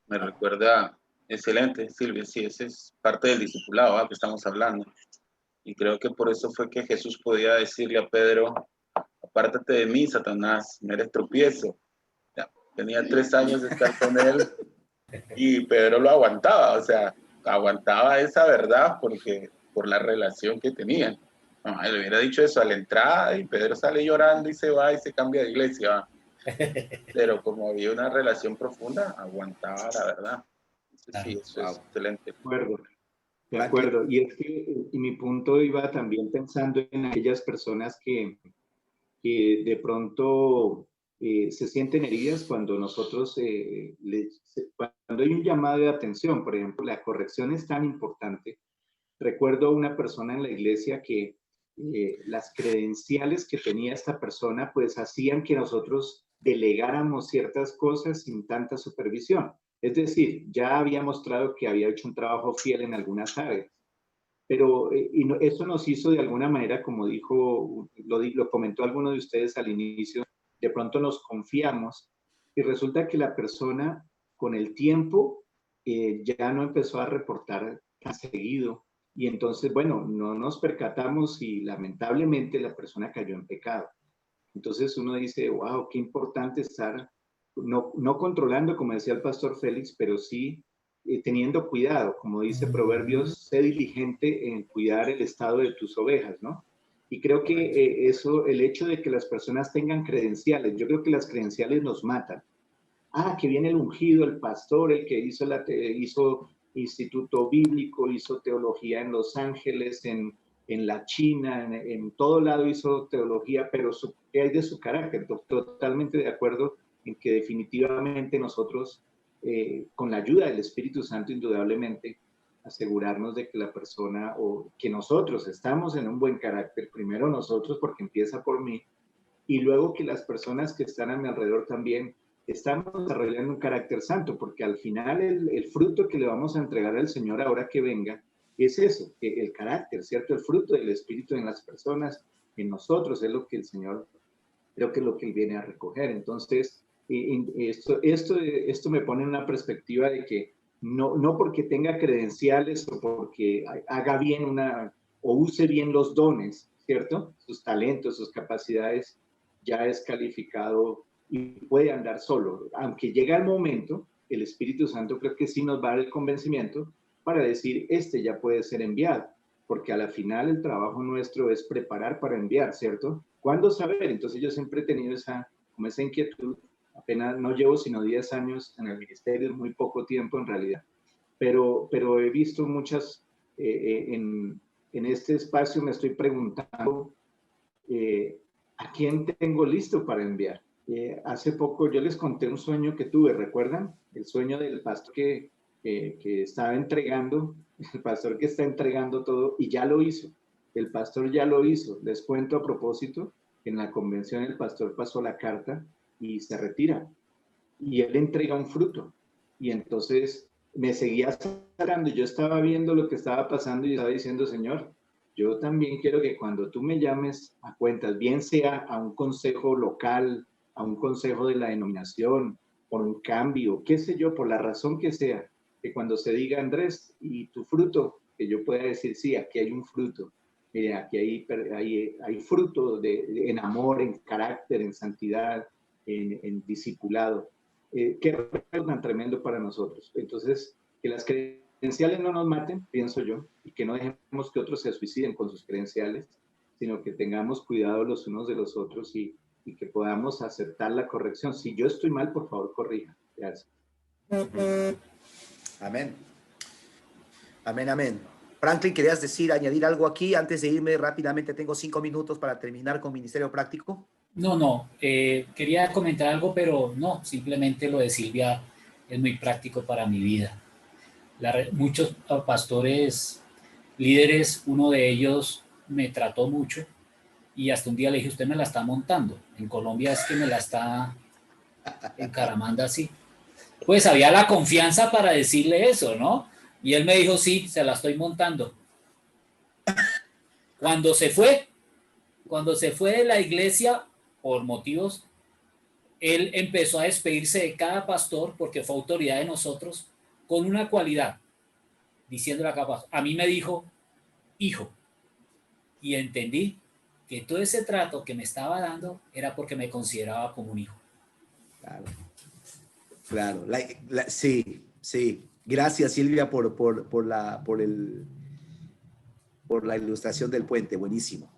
Me recuerda, excelente, Silvia, sí, ese es parte del discipulado que estamos hablando. Y creo que por eso fue que Jesús podía decirle a Pedro, apártate de mí, Satanás, me eres tropiezo. Ya, tenía 3 años de estar con él y Pedro lo aguantaba, o sea, aguantaba esa verdad por la relación que tenían. No, él hubiera dicho eso a la entrada y Pedro sale llorando y se va y se cambia de iglesia. ¿Va? Pero como había una relación profunda, aguantaba la verdad. Entonces, sí, eso es excelente. De acuerdo. Y es que y mi punto iba también pensando en aquellas personas que de pronto se sienten heridas cuando nosotros, cuando hay un llamado de atención, por ejemplo, la corrección es tan importante. Recuerdo una persona en la iglesia que las credenciales que tenía esta persona pues hacían que nosotros delegáramos ciertas cosas sin tanta supervisión. Es decir, ya había mostrado que había hecho un trabajo fiel en algunas áreas. Pero eso nos hizo de alguna manera, como dijo, lo comentó alguno de ustedes al inicio, de pronto nos confiamos y resulta que la persona con el tiempo ya no empezó a reportar tan seguido y entonces, bueno, no nos percatamos y lamentablemente la persona cayó en pecado. Entonces uno dice, wow, qué importante estar, no controlando, como decía el pastor Félix, pero sí teniendo cuidado, como dice Proverbios, sé diligente en cuidar el estado de tus ovejas, ¿no? Y creo que eso, el hecho de que las personas tengan credenciales, yo creo que las credenciales nos matan. Que viene el ungido, el pastor, el que hizo instituto bíblico, hizo teología en Los Ángeles, en la China, en todo lado hizo teología, pero ¿qué hay de su carácter? Totalmente de acuerdo en que definitivamente nosotros, con la ayuda del Espíritu Santo, indudablemente, asegurarnos de que la persona o que nosotros estamos en un buen carácter, primero nosotros porque empieza por mí, y luego que las personas que están a mi alrededor también estamos desarrollando un carácter santo, porque al final el fruto que le vamos a entregar al Señor ahora que venga es eso, el carácter, ¿cierto? El fruto del Espíritu en las personas en nosotros es lo que el Señor, creo que es lo que Él viene a recoger. Entonces, esto me pone en una perspectiva de que no porque tenga credenciales o porque haga bien o use bien los dones, ¿cierto? Sus talentos, sus capacidades, ya es calificado y puede andar solo. Aunque llega el momento, el Espíritu Santo creo que sí nos va a dar el convencimiento para decir, ya puede ser enviado, porque a la final el trabajo nuestro es preparar para enviar, ¿cierto? ¿Cuándo saber? Entonces yo siempre he tenido esa inquietud. Apenas no llevo sino 10 años en el ministerio, es muy poco tiempo en realidad, pero he visto muchas, en este espacio me estoy preguntando ¿a quién tengo listo para enviar? Hace poco yo les conté un sueño que tuve, ¿recuerdan? El sueño del pastor que estaba entregando, el pastor que está entregando todo y ya lo hizo. El pastor ya lo hizo. Les cuento a propósito, en la convención el pastor pasó la carta y se retira. Y él entrega un fruto. Y entonces me seguía sacando. Yo estaba viendo lo que estaba pasando y estaba diciendo, Señor, yo también quiero que cuando tú me llames a cuentas, bien sea a un consejo local, a un consejo de la denominación, por un cambio, qué sé yo, por la razón que sea, que cuando se diga, Andrés, y tu fruto, que yo pueda decir, sí, aquí hay un fruto. Mire, aquí hay fruto en amor, en carácter, en santidad, en discipulado. Qué regalo tan tremendo para nosotros. Entonces, que las credenciales no nos maten, pienso yo, y que no dejemos que otros se suiciden con sus credenciales, sino que tengamos cuidado los unos de los otros y que podamos aceptar la corrección. Si yo estoy mal, por favor, corrija. Gracias. Amén. Amén, amén. Franklin, ¿querías añadir algo aquí? Antes de irme rápidamente, tengo 5 minutos para terminar con Ministerio Práctico. No, quería comentar algo, pero no, simplemente lo de Silvia es muy práctico para mi vida. Muchos pastores, líderes, uno de ellos me trató mucho y hasta un día le dije, usted me la está montando. En Colombia es que me la está encaramando así. Pues había la confianza para decirle eso, ¿no? Y él me dijo, sí, se la estoy montando. Cuando se fue de la iglesia, por motivos, él empezó a despedirse de cada pastor, porque fue autoridad de nosotros, con una cualidad, diciéndole a cada pastor. A mí me dijo, hijo, y entendí que todo ese trato que me estaba dando era porque me consideraba como un hijo. Claro. Sí. Gracias, Silvia, por la ilustración del puente. Buenísimo.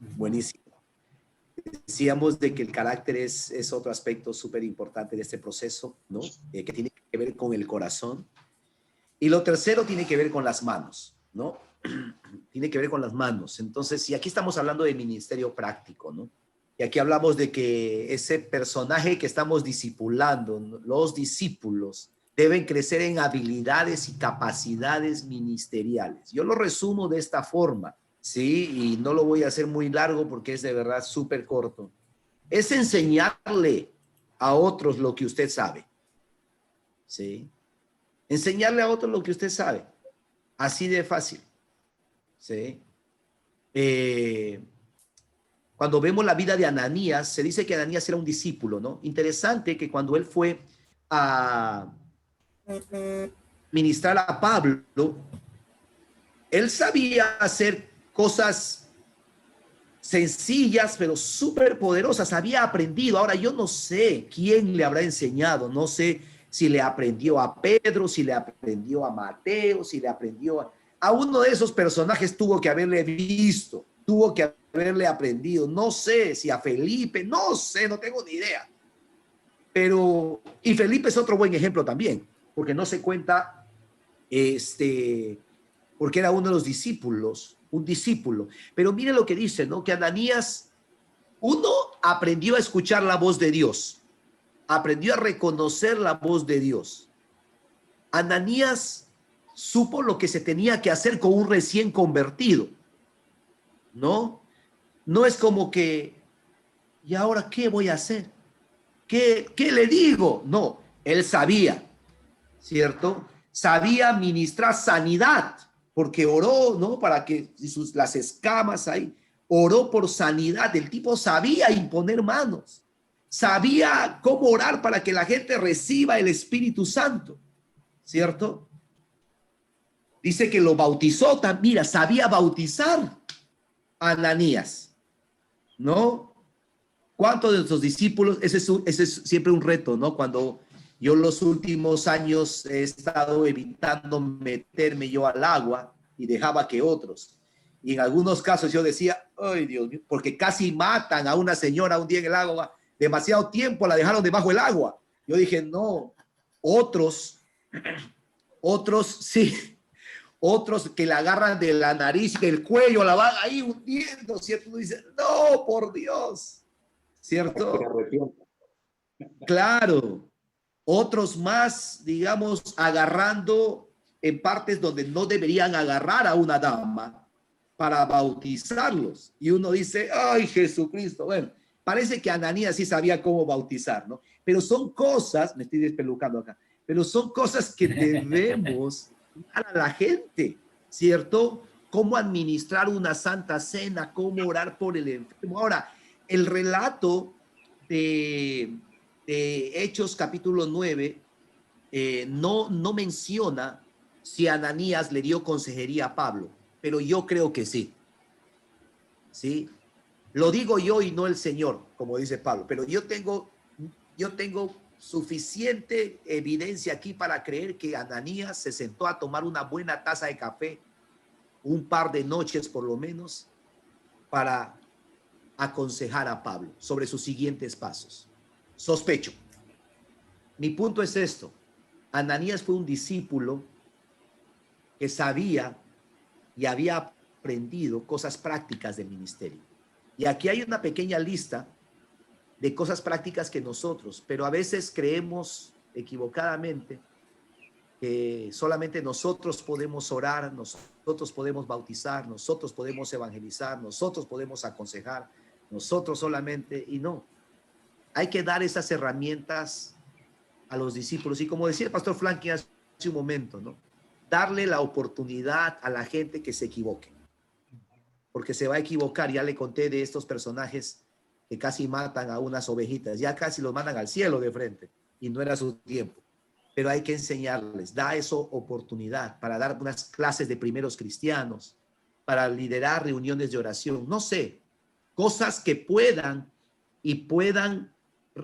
Decíamos de que el carácter es otro aspecto súper importante de este proceso, ¿no? Que tiene que ver con el corazón. Y lo tercero tiene que ver con las manos, ¿no? Tiene que ver con las manos. Entonces, y aquí estamos hablando de ministerio práctico, ¿no? Y aquí hablamos de que ese personaje que estamos discipulando, los discípulos, deben crecer en habilidades y capacidades ministeriales. Yo lo resumo de esta forma, ¿sí? Y no lo voy a hacer muy largo porque es de verdad súper corto. Es enseñarle a otros lo que usted sabe, ¿sí? Enseñarle a otros lo que usted sabe. Así de fácil, ¿sí? Cuando vemos la vida de Ananías, se dice que Ananías era un discípulo, ¿no? Interesante que cuando él fue a ministrar a Pablo, él sabía hacer cosas sencillas, pero súper poderosas. Había aprendido. Ahora, yo no sé quién le habrá enseñado. No sé si le aprendió a Pedro, si le aprendió a Mateo, si le aprendió a uno de esos personajes. Tuvo que haberle visto, tuvo que haberle aprendido. No sé si a Felipe, no sé, no tengo ni idea. Pero, y Felipe es otro buen ejemplo también, porque no se cuenta, porque era uno de los discípulos, un discípulo. Pero mire lo que dice, ¿no? Que Ananías, uno, aprendió a escuchar la voz de Dios, aprendió a reconocer la voz de Dios. Ananías supo lo que se tenía que hacer con un recién convertido, ¿no? No es como que, ¿y ahora qué voy a hacer? ¿Qué le digo? No, él sabía, ¿cierto? Sabía ministrar sanidad, porque oró, ¿no? Para que las escamas ahí, oró por sanidad. El tipo sabía imponer manos, sabía cómo orar para que la gente reciba el Espíritu Santo, ¿cierto? Dice que lo bautizó también, mira, sabía bautizar a Ananías, ¿no? ¿Cuántos de nuestros discípulos? Ese es siempre un reto, ¿no? Cuando yo los últimos años he estado evitando meterme yo al agua y dejaba que otros. Y en algunos casos yo decía, ay Dios mío, porque casi matan a una señora un día en el agua, demasiado tiempo la dejaron debajo del agua. Yo dije, no, otros sí, otros que la agarran de la nariz, del cuello, la van ahí hundiendo, ¿cierto? Uno dice, no, por Dios, ¿cierto? Claro, otros más, digamos, agarrando en partes donde no deberían agarrar a una dama para bautizarlos. Y uno dice, ay, Jesucristo. Bueno, parece que Ananías sí sabía cómo bautizar, ¿no? Pero son cosas, me estoy despelucando acá, pero son cosas que debemos dar a la gente, ¿cierto? Cómo administrar una santa cena, cómo orar por el enfermo. Ahora, el relato de Hechos capítulo 9 no menciona si Ananías le dio consejería a Pablo, pero yo creo que sí. ¿Sí? Lo digo yo y no el Señor, como dice Pablo, pero yo tengo suficiente evidencia aquí para creer que Ananías se sentó a tomar una buena taza de café un par de noches por lo menos para aconsejar a Pablo sobre sus siguientes pasos. Sospecho. Mi punto es esto. Ananías fue un discípulo que sabía y había aprendido cosas prácticas del ministerio. Y aquí hay una pequeña lista de cosas prácticas que nosotros, pero a veces creemos equivocadamente que solamente nosotros podemos orar, nosotros podemos bautizar, nosotros podemos evangelizar, nosotros podemos aconsejar, nosotros solamente, y no. Hay que dar esas herramientas a los discípulos. Y como decía el pastor Franklin hace un momento, ¿no? Darle la oportunidad a la gente que se equivoque. Porque se va a equivocar. Ya le conté de estos personajes que casi matan a unas ovejitas. Ya casi los mandan al cielo de frente. Y no era su tiempo. Pero hay que enseñarles. Da eso oportunidad para dar unas clases de primeros cristianos, para liderar reuniones de oración. No sé, cosas que puedan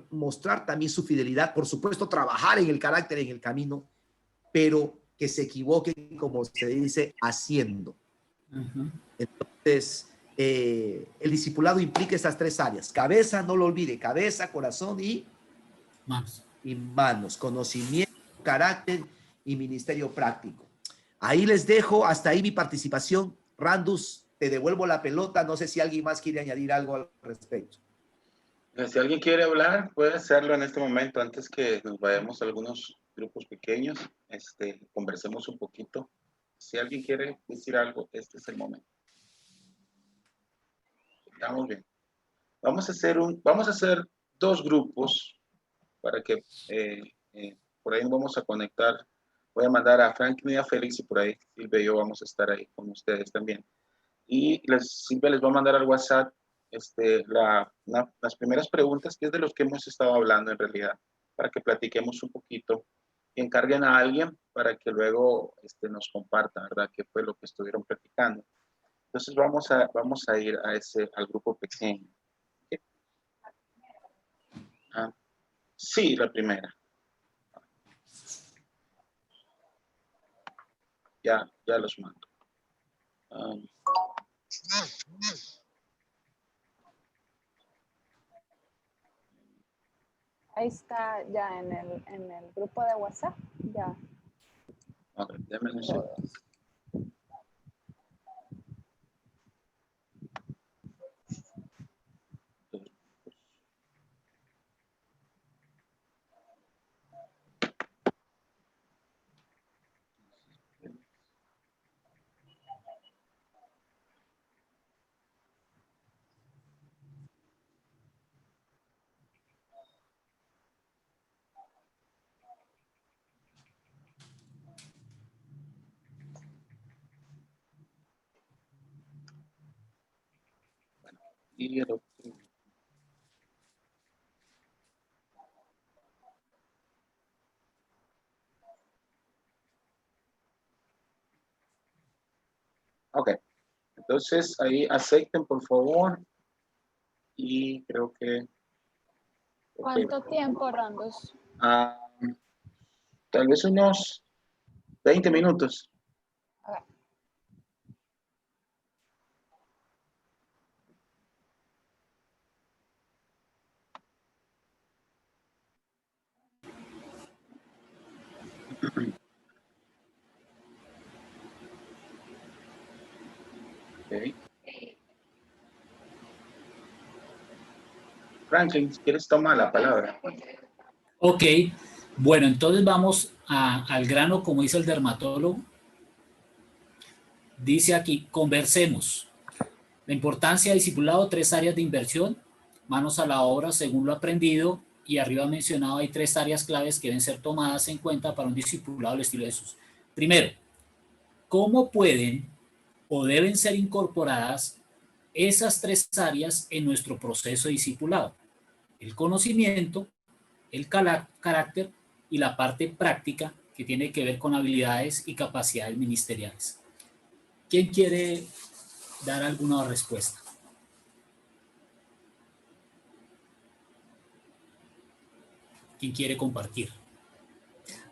mostrar también su fidelidad, por supuesto, trabajar en el carácter, en el camino, pero que se equivoquen, como se dice, haciendo. Entonces, el discipulado implica esas tres áreas: cabeza, no lo olvide, cabeza, corazón y manos, conocimiento, carácter y ministerio práctico. Ahí les dejo, hasta ahí mi participación. Randus, te devuelvo la pelota, no sé si alguien más quiere añadir algo al respecto. Si alguien quiere hablar, puede hacerlo en este momento, antes que nos vayamos a algunos grupos pequeños, conversemos un poquito. Si alguien quiere decir algo, este es el momento. Estamos bien. Vamos a hacer dos grupos para que por ahí vamos a conectar. Voy a mandar a Franklin y a Félix, y por ahí Silvia y yo vamos a estar ahí con ustedes también. Y Silvia les va a mandar al WhatsApp las primeras preguntas, que es de los que hemos estado hablando en realidad, para que platiquemos un poquito y encarguen a alguien para que luego nos comparta, ¿verdad?, qué fue lo que estuvieron platicando. Entonces vamos a ir al grupo pequeño. ¿Okay? Sí, la primera. Ya los mando. Ahí está ya en el grupo de WhatsApp. Ya. Okay, déjenme un segundo. compartir. Ok. Ok, entonces ahí acepten por favor y creo que... okay. ¿Cuánto tiempo, Randos? Ah, tal vez unos 20 minutos. A ver. Okay. Franklin, si quieres tomar la palabra. Ok, bueno, entonces vamos al grano, como dice el dermatólogo. Dice aquí, conversemos. La importancia de discipulado, 3 áreas de inversión, manos a la obra según lo aprendido, y arriba mencionado hay 3 áreas claves que deben ser tomadas en cuenta para un discipulado del estilo de Jesús. Primero, ¿cómo pueden o deben ser incorporadas esas 3 áreas en nuestro proceso de discipulado? El conocimiento, el carácter y la parte práctica que tiene que ver con habilidades y capacidades ministeriales. ¿Quién quiere dar alguna respuesta? ¿Quién quiere compartir?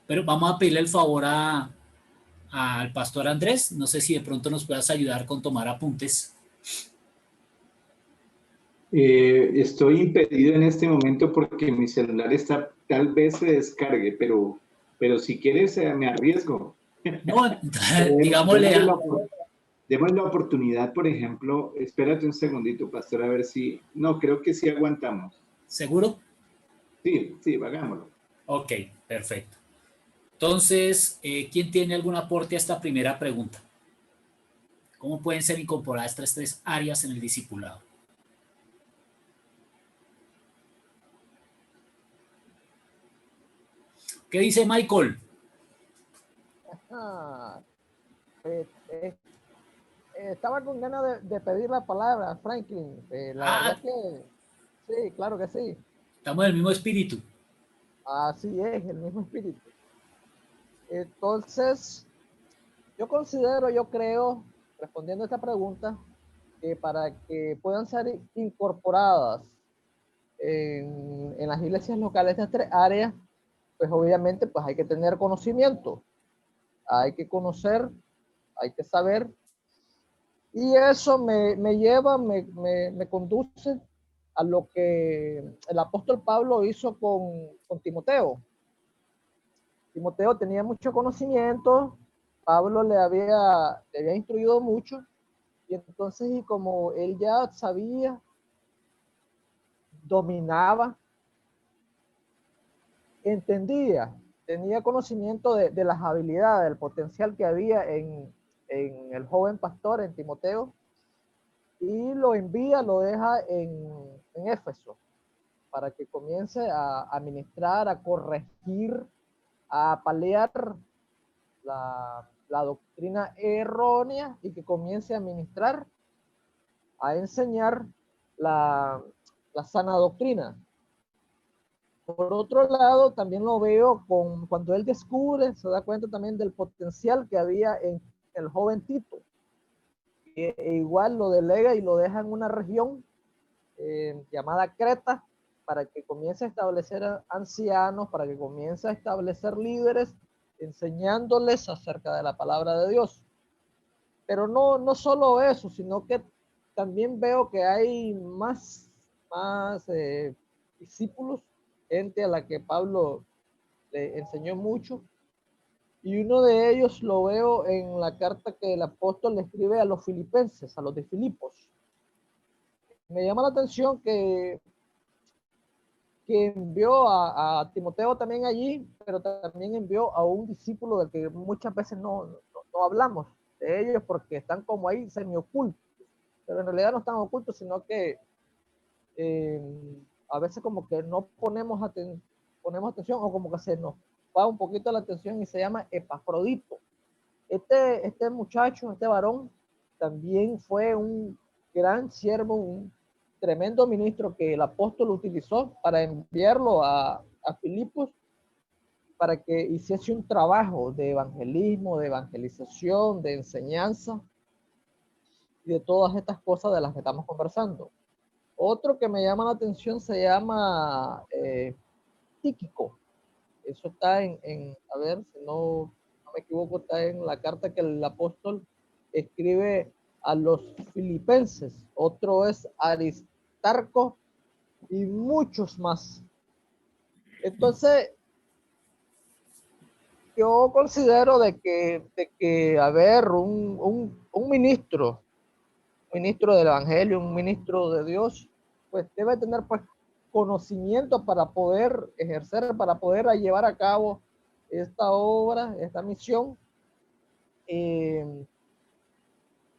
Pero vamos a pedirle el favor al pastor Andrés. No sé si de pronto nos puedas ayudar con tomar apuntes. Estoy impedido en este momento porque mi celular está, tal vez se descargue, pero si quieres me arriesgo. No, Démosle digámosle, demos la oportunidad, por ejemplo, espérate un segundito, pastor, a ver si, no, creo que sí aguantamos. ¿seguro? Sí, hagámoslo. Ok, perfecto. Entonces, ¿quién tiene algún aporte a esta primera pregunta? ¿Cómo pueden ser incorporadas estas 3 áreas en el discipulado? ¿Qué dice Michael? Ah, eh, eh, estaba con ganas de pedir la palabra, Franklin. La verdad que sí, claro que sí. Estamos en el mismo espíritu. Así es, el mismo espíritu. Entonces, yo creo, respondiendo a esta pregunta, que para que puedan ser incorporadas en las iglesias locales estas 3 áreas, pues obviamente pues hay que tener conocimiento, hay que conocer, hay que saber. Y eso me lleva, me conduce a lo que el apóstol Pablo hizo con Timoteo. Timoteo tenía mucho conocimiento, Pablo le había instruido mucho, y entonces, y como él ya sabía, dominaba, entendía, tenía conocimiento de las habilidades, del potencial que había en el joven pastor, en Timoteo, y lo envía, lo deja en Éfeso para que comience a ministrar, a corregir, a paliar la doctrina errónea y que comience a ministrar, a enseñar la sana doctrina. Por otro lado, también lo veo cuando él descubre, se da cuenta también del potencial que había en el joven Tito. E igual lo delega y lo deja en una región llamada Creta, para que comience a establecer ancianos, para que comience a establecer líderes, enseñándoles acerca de la palabra de Dios. Pero no solo eso, sino que también veo que hay más discípulos, gente a la que Pablo le enseñó mucho, y uno de ellos lo veo en la carta que el apóstol le escribe a los filipenses, a los de Filipos. Me llama la atención que envió a Timoteo también allí, pero también envió a un discípulo del que muchas veces no hablamos de ellos porque están como ahí semi-ocultos, pero en realidad no están ocultos, sino que a veces como que no ponemos atención, o como que se nos va un poquito la atención, y se llama Epafrodito. Este muchacho, este varón, también fue un gran siervo, tremendo ministro que el apóstol utilizó para enviarlo a Filipos para que hiciese un trabajo de evangelismo, de evangelización, de enseñanza y de todas estas cosas de las que estamos conversando. Otro que me llama la atención se llama Tíquico. Eso está a ver, si no me equivoco, está en la carta que el apóstol escribe a los filipenses. Otro es Aristarco y muchos más. Entonces, yo considero de que a ver, un ministro del Evangelio, un ministro de Dios, pues debe tener pues conocimiento para poder ejercer, para poder llevar a cabo esta obra, esta misión.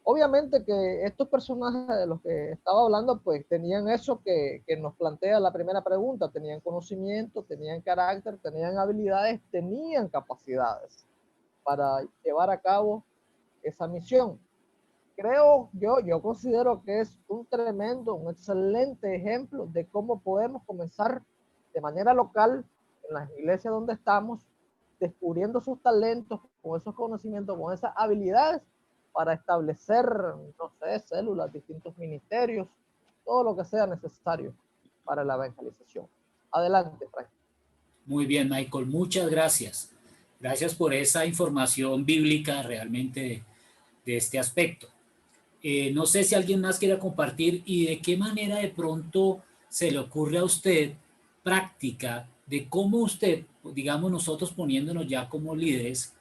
Obviamente que estos personajes de los que estaba hablando, pues tenían eso que nos plantea la primera pregunta, tenían conocimiento, tenían carácter, tenían habilidades, tenían capacidades para llevar a cabo esa misión. Yo considero que es un excelente ejemplo de cómo podemos comenzar de manera local en las iglesias donde estamos, descubriendo sus talentos, con esos conocimientos, con esas habilidades, para establecer, no sé, células, distintos ministerios, todo lo que sea necesario para la evangelización. Adelante, Frank. Muy bien, Michael, muchas gracias. Gracias por esa información bíblica realmente de este aspecto. No sé si alguien más quiera compartir y de qué manera de pronto se le ocurre a usted práctica de cómo usted, digamos nosotros poniéndonos ya como líderes,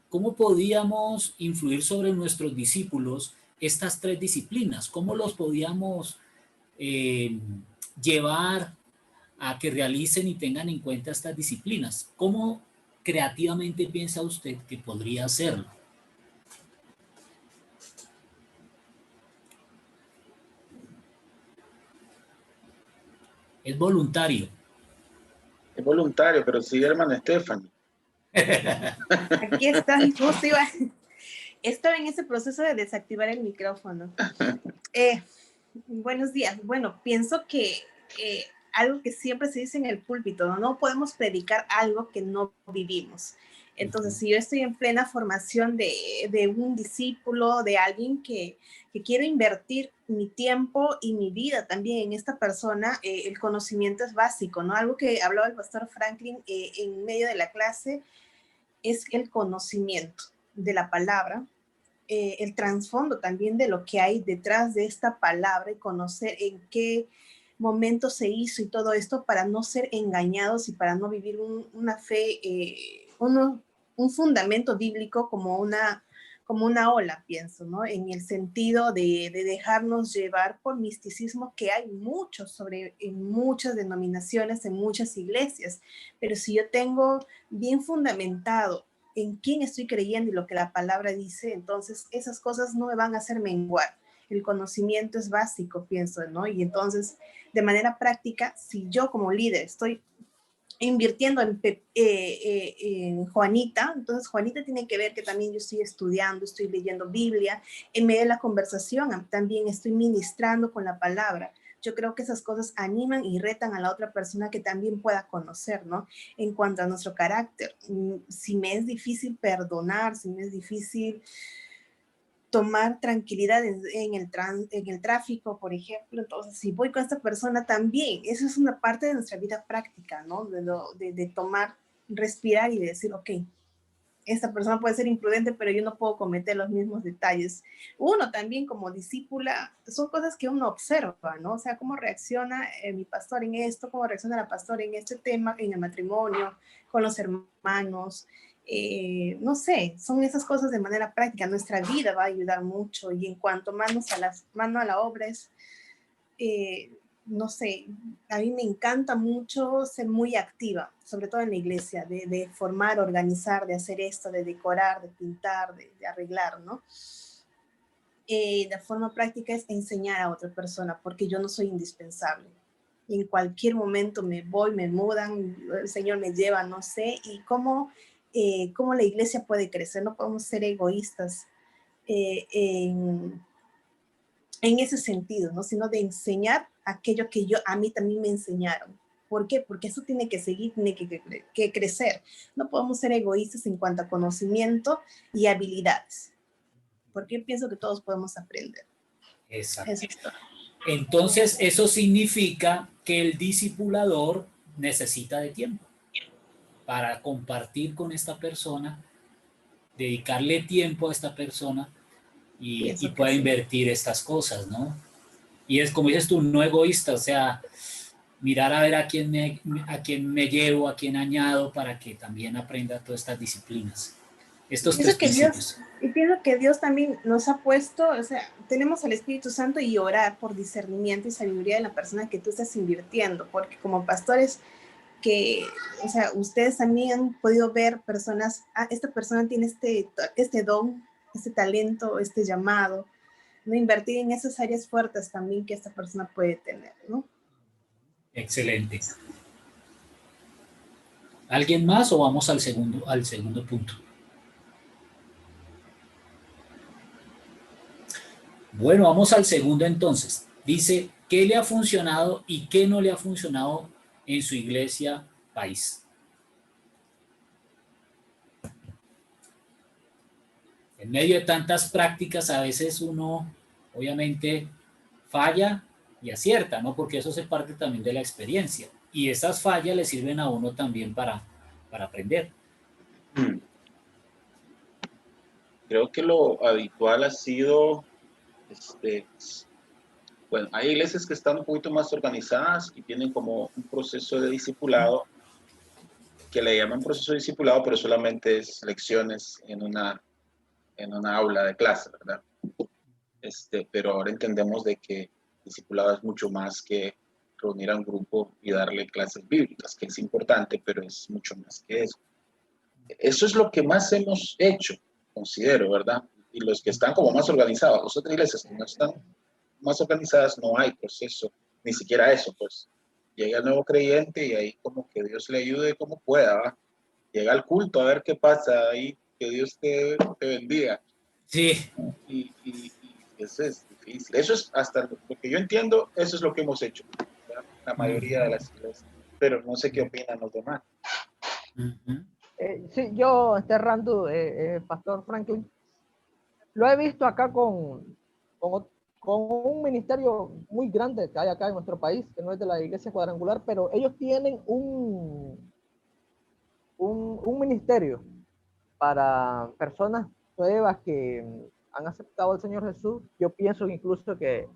cómo podíamos influir sobre nuestros discípulos estas tres disciplinas, cómo los podíamos llevar a que realicen y tengan en cuenta estas disciplinas. ¿Cómo creativamente piensa usted que podría hacerlo? Es voluntario. Es voluntario, pero sí, hermano Stephanie. Aquí está, estaba en ese proceso de desactivar el micrófono. Buenos días. Bueno, pienso que algo que siempre se dice en el púlpito, no podemos predicar algo que no vivimos. Entonces, si yo estoy en plena formación de un discípulo, de alguien que quiero invertir mi tiempo y mi vida también en esta persona, el conocimiento es básico, ¿no? Algo que hablaba el pastor Franklin en medio de la clase es el conocimiento de la palabra, el trasfondo también de lo que hay detrás de esta palabra y conocer en qué momento se hizo y todo esto para no ser engañados y para no vivir una fe, un fundamento bíblico como una ola, pienso, ¿no? En el sentido de dejarnos llevar por misticismo que hay mucho en muchas denominaciones, en muchas iglesias, pero si yo tengo bien fundamentado en quién estoy creyendo y lo que la palabra dice, entonces esas cosas no me van a hacer menguar. El conocimiento es básico, pienso, ¿no? Y entonces, de manera práctica, si yo como líder estoy invirtiendo en Juanita, entonces Juanita tiene que ver que también yo estoy estudiando, estoy leyendo Biblia, en medio de la conversación también estoy ministrando con la palabra. Yo creo que esas cosas animan y retan a la otra persona que también pueda conocer, ¿no? En cuanto a nuestro carácter, si me es difícil perdonar, si me es difícil tomar tranquilidad en el tráfico, por ejemplo, entonces si voy con esta persona también, eso es una parte de nuestra vida práctica, ¿no? De tomar, respirar y decir, ok, esta persona puede ser imprudente, pero yo no puedo cometer los mismos detalles. Uno también como discípula, son cosas que uno observa, ¿no? O sea, cómo reacciona mi pastor en esto, cómo reacciona la pastora en este tema, en el matrimonio, con los hermanos. No sé, son esas cosas de manera práctica. Nuestra vida va a ayudar mucho y en cuanto mano a la obra es... no sé, a mí me encanta mucho ser muy activa, sobre todo en la iglesia, de formar, organizar, de hacer esto, de decorar, de pintar, de arreglar, ¿no? De forma práctica es enseñar a otra persona, porque yo no soy indispensable. Y en cualquier momento me voy, me mudan, el Señor me lleva, no sé, y cómo la iglesia puede crecer, no podemos ser egoístas en en ese sentido, ¿no? Sino de enseñar aquello que a mí también me enseñaron. ¿Por qué? Porque eso tiene que seguir, tiene que crecer. No podemos ser egoístas en cuanto a conocimiento y habilidades, porque yo pienso que todos podemos aprender. Exacto. Eso está. Entonces, eso significa que el discipulador necesita de tiempo para compartir con esta persona, dedicarle tiempo a esta persona y pueda sí. invertir estas cosas, ¿no? Y es como dices tú, no egoísta, o sea, mirar a ver a quién me llevo, a quién añado para que también aprenda todas estas disciplinas. Estos tres principios. Y pienso que Dios también nos ha puesto, o sea, tenemos al Espíritu Santo y orar por discernimiento y sabiduría de la persona que tú estás invirtiendo, porque como pastores que, o sea, ustedes también han podido ver personas, esta persona tiene este don, este talento, este llamado, ¿no? Invertir en esas áreas fuertes también que esta persona puede tener, ¿no? Excelente. ¿Alguien más o vamos al segundo punto? Bueno, vamos al segundo entonces. Dice, ¿qué le ha funcionado y qué no le ha funcionado en su iglesia país? En medio de tantas prácticas, a veces uno, obviamente, falla y acierta, ¿no? Porque eso se parte también de la experiencia. Y esas fallas le sirven a uno también para aprender. Creo que lo habitual ha sido, bueno, hay iglesias que están un poquito más organizadas y tienen como un proceso de discipulado, que le llaman proceso de discipulado, pero solamente es lecciones en una aula de clase, ¿verdad? Pero ahora entendemos de que discipulado es mucho más que reunir a un grupo y darle clases bíblicas, que es importante, pero es mucho más que eso. Eso es lo que más hemos hecho, considero, ¿verdad? Y los que están como más organizados, las otras iglesias que no están más organizadas, no hay proceso, ni siquiera eso, pues. Llega el nuevo creyente y ahí como que Dios le ayude como pueda, ¿va? Llega al culto a ver qué pasa ahí, que Dios te bendiga. Sí. Y eso es difícil. Eso es hasta lo que yo entiendo, eso es lo que hemos hecho, ¿verdad? La mayoría de las iglesias. Pero no sé qué opinan los demás. Sí, yo, Randu, Pastor Franklin, lo he visto acá con un ministerio muy grande que hay acá en nuestro país, que no es de la Iglesia Cuadrangular, pero ellos tienen un ministerio para personas nuevas que han aceptado al Señor Jesús. Yo pienso incluso que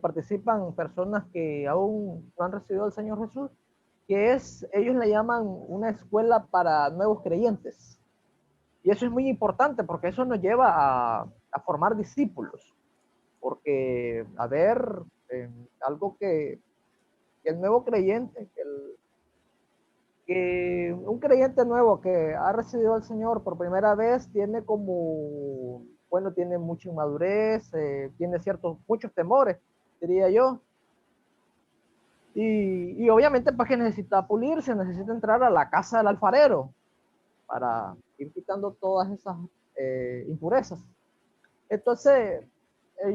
participan personas que aún no han recibido al Señor Jesús, que ellos le llaman una escuela para nuevos creyentes. Y eso es muy importante porque eso nos lleva a formar discípulos. Porque, a ver, algo que el nuevo creyente, que un creyente nuevo que ha recibido al Señor por primera vez tiene como, bueno, tiene mucha inmadurez, tiene muchos temores, diría yo. Y obviamente para que necesita pulirse, necesita entrar a la casa del alfarero para ir quitando todas esas impurezas. Entonces,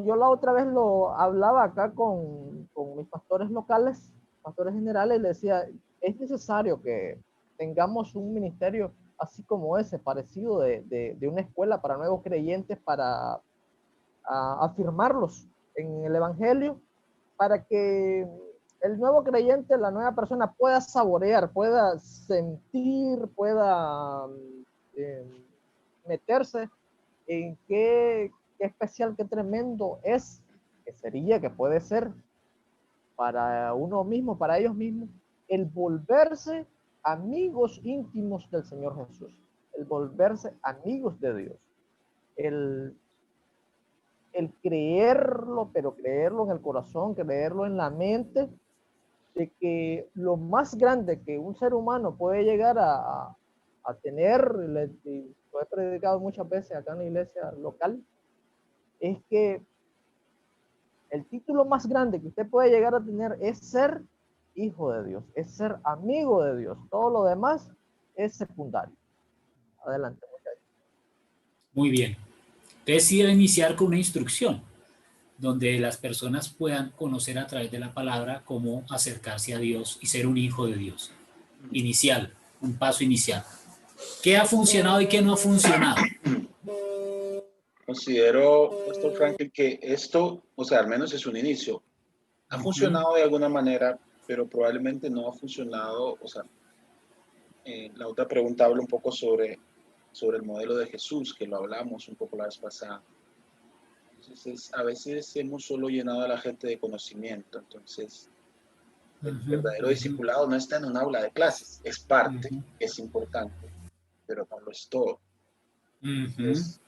yo la otra vez lo hablaba acá con mis pastores locales, pastores generales, y les decía, es necesario que tengamos un ministerio así como ese, parecido de una escuela para nuevos creyentes, para afirmarlos en el Evangelio, para que el nuevo creyente, la nueva persona pueda saborear, pueda sentir, pueda meterse en qué especial, qué tremendo es, que sería, que puede ser para uno mismo, para ellos mismos, el volverse amigos íntimos del Señor Jesús, el volverse amigos de Dios, el creerlo, pero creerlo en el corazón, creerlo en la mente, de que lo más grande que un ser humano puede llegar a tener, y lo he predicado muchas veces acá en la iglesia local, es que el título más grande que usted puede llegar a tener es ser hijo de Dios, es ser amigo de Dios. Todo lo demás es secundario. Adelante, muchachos. Muy bien. Entonces sí debe iniciar con una instrucción. donde las personas puedan conocer a través de la palabra cómo acercarse a Dios y ser un hijo de Dios. Inicial, un paso inicial. ¿Qué ha funcionado y qué no ha funcionado? Considero, Pastor Franklin, que esto, o sea, al menos es un inicio. Ha funcionado de alguna manera, pero probablemente no ha funcionado. O sea, la otra pregunta habla un poco sobre el modelo de Jesús, que lo hablamos un poco la vez pasada. Entonces, a veces hemos solo llenado a la gente de conocimiento. Entonces, el verdadero discipulado no está en un aula de clases. Es parte, es importante, pero no lo es todo. Entonces,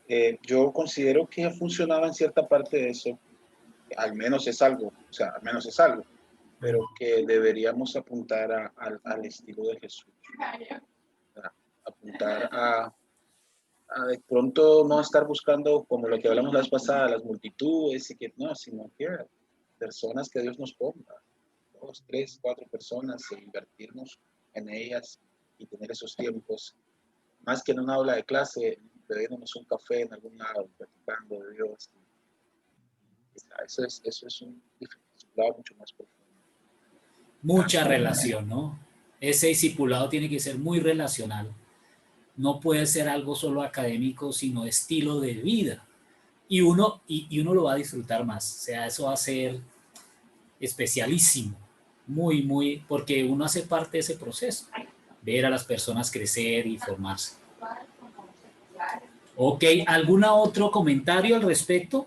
yo considero que funcionaba en cierta parte de eso. Al menos es algo, o sea, al menos es algo, pero que deberíamos apuntar al estilo de Jesús. Apuntar a de pronto no estar buscando, como lo que hablamos la vez pasada, las multitudes, y que no, sino que personas que Dios nos ponga, 2, 3, 4 personas, e invertirnos en ellas y tener esos tiempos, más que en una aula de clase, bebiéndonos un café en algún lado, platicando de Dios. Eso es un discipulado mucho más profundo. Mucha relación, ¿no? Ese discipulado tiene que ser muy relacional. No puede ser algo solo académico, sino estilo de vida. Y uno lo va a disfrutar más. O sea, eso va a ser especialísimo. Muy, muy, porque uno hace parte de ese proceso. Ver a las personas crecer y formarse. Ok, ¿algún otro comentario al respecto?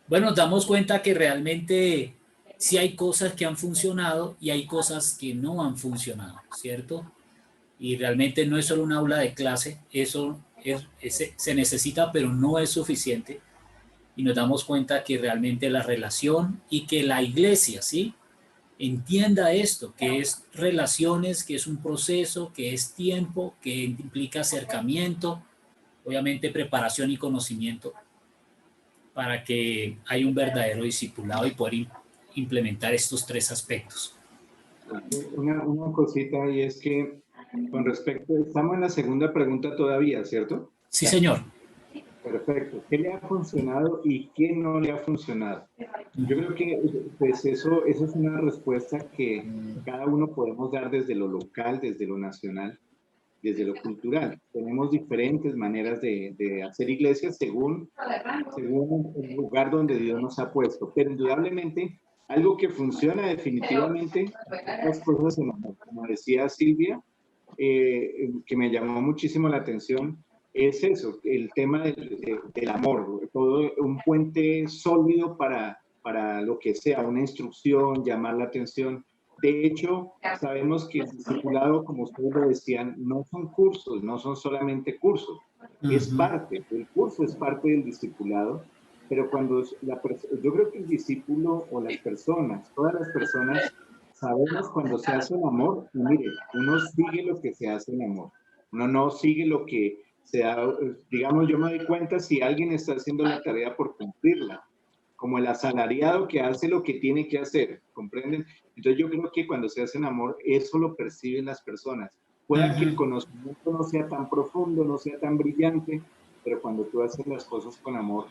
Bueno, nos damos cuenta que realmente sí hay cosas que han funcionado y hay cosas que no han funcionado, ¿cierto? Y realmente no es solo un aula de clase, eso se necesita, pero no es suficiente. Y nos damos cuenta que realmente la relación y que la iglesia, ¿sí?, entienda esto, que es relaciones, que es un proceso, que es tiempo, que implica acercamiento, obviamente preparación y conocimiento, para que haya un verdadero discipulado y poder implementar estos 3 aspectos. Una cosita, y es que con respecto, estamos en la segunda pregunta todavía, ¿cierto? Sí, señor. Perfecto. ¿Qué le ha funcionado y qué no le ha funcionado? Yo creo que pues eso es una respuesta que cada uno podemos dar desde lo local, desde lo nacional, desde lo cultural. Tenemos diferentes maneras de hacer iglesia según el lugar donde Dios nos ha puesto. Pero indudablemente, algo que funciona definitivamente, las cosas, como decía Silvia, que me llamó muchísimo la atención, es eso, el tema del amor, todo un puente sólido para lo que sea, una instrucción, llamar la atención. De hecho, sabemos que el discipulado, como ustedes lo decían, no son cursos, no son solamente cursos, es parte, el curso es parte del discipulado, pero cuando yo creo que el discípulo o las personas, todas las personas, sabemos cuando se hace en amor, y mire, uno sigue lo que se hace en amor, uno no sigue lo que se da, digamos, yo me doy cuenta si alguien está haciendo la tarea por cumplirla, como el asalariado que hace lo que tiene que hacer, ¿comprenden? Entonces yo creo que cuando se hace en amor, eso lo perciben las personas. Pueda que el conocimiento no sea tan profundo, no sea tan brillante, pero cuando tú haces las cosas con amor,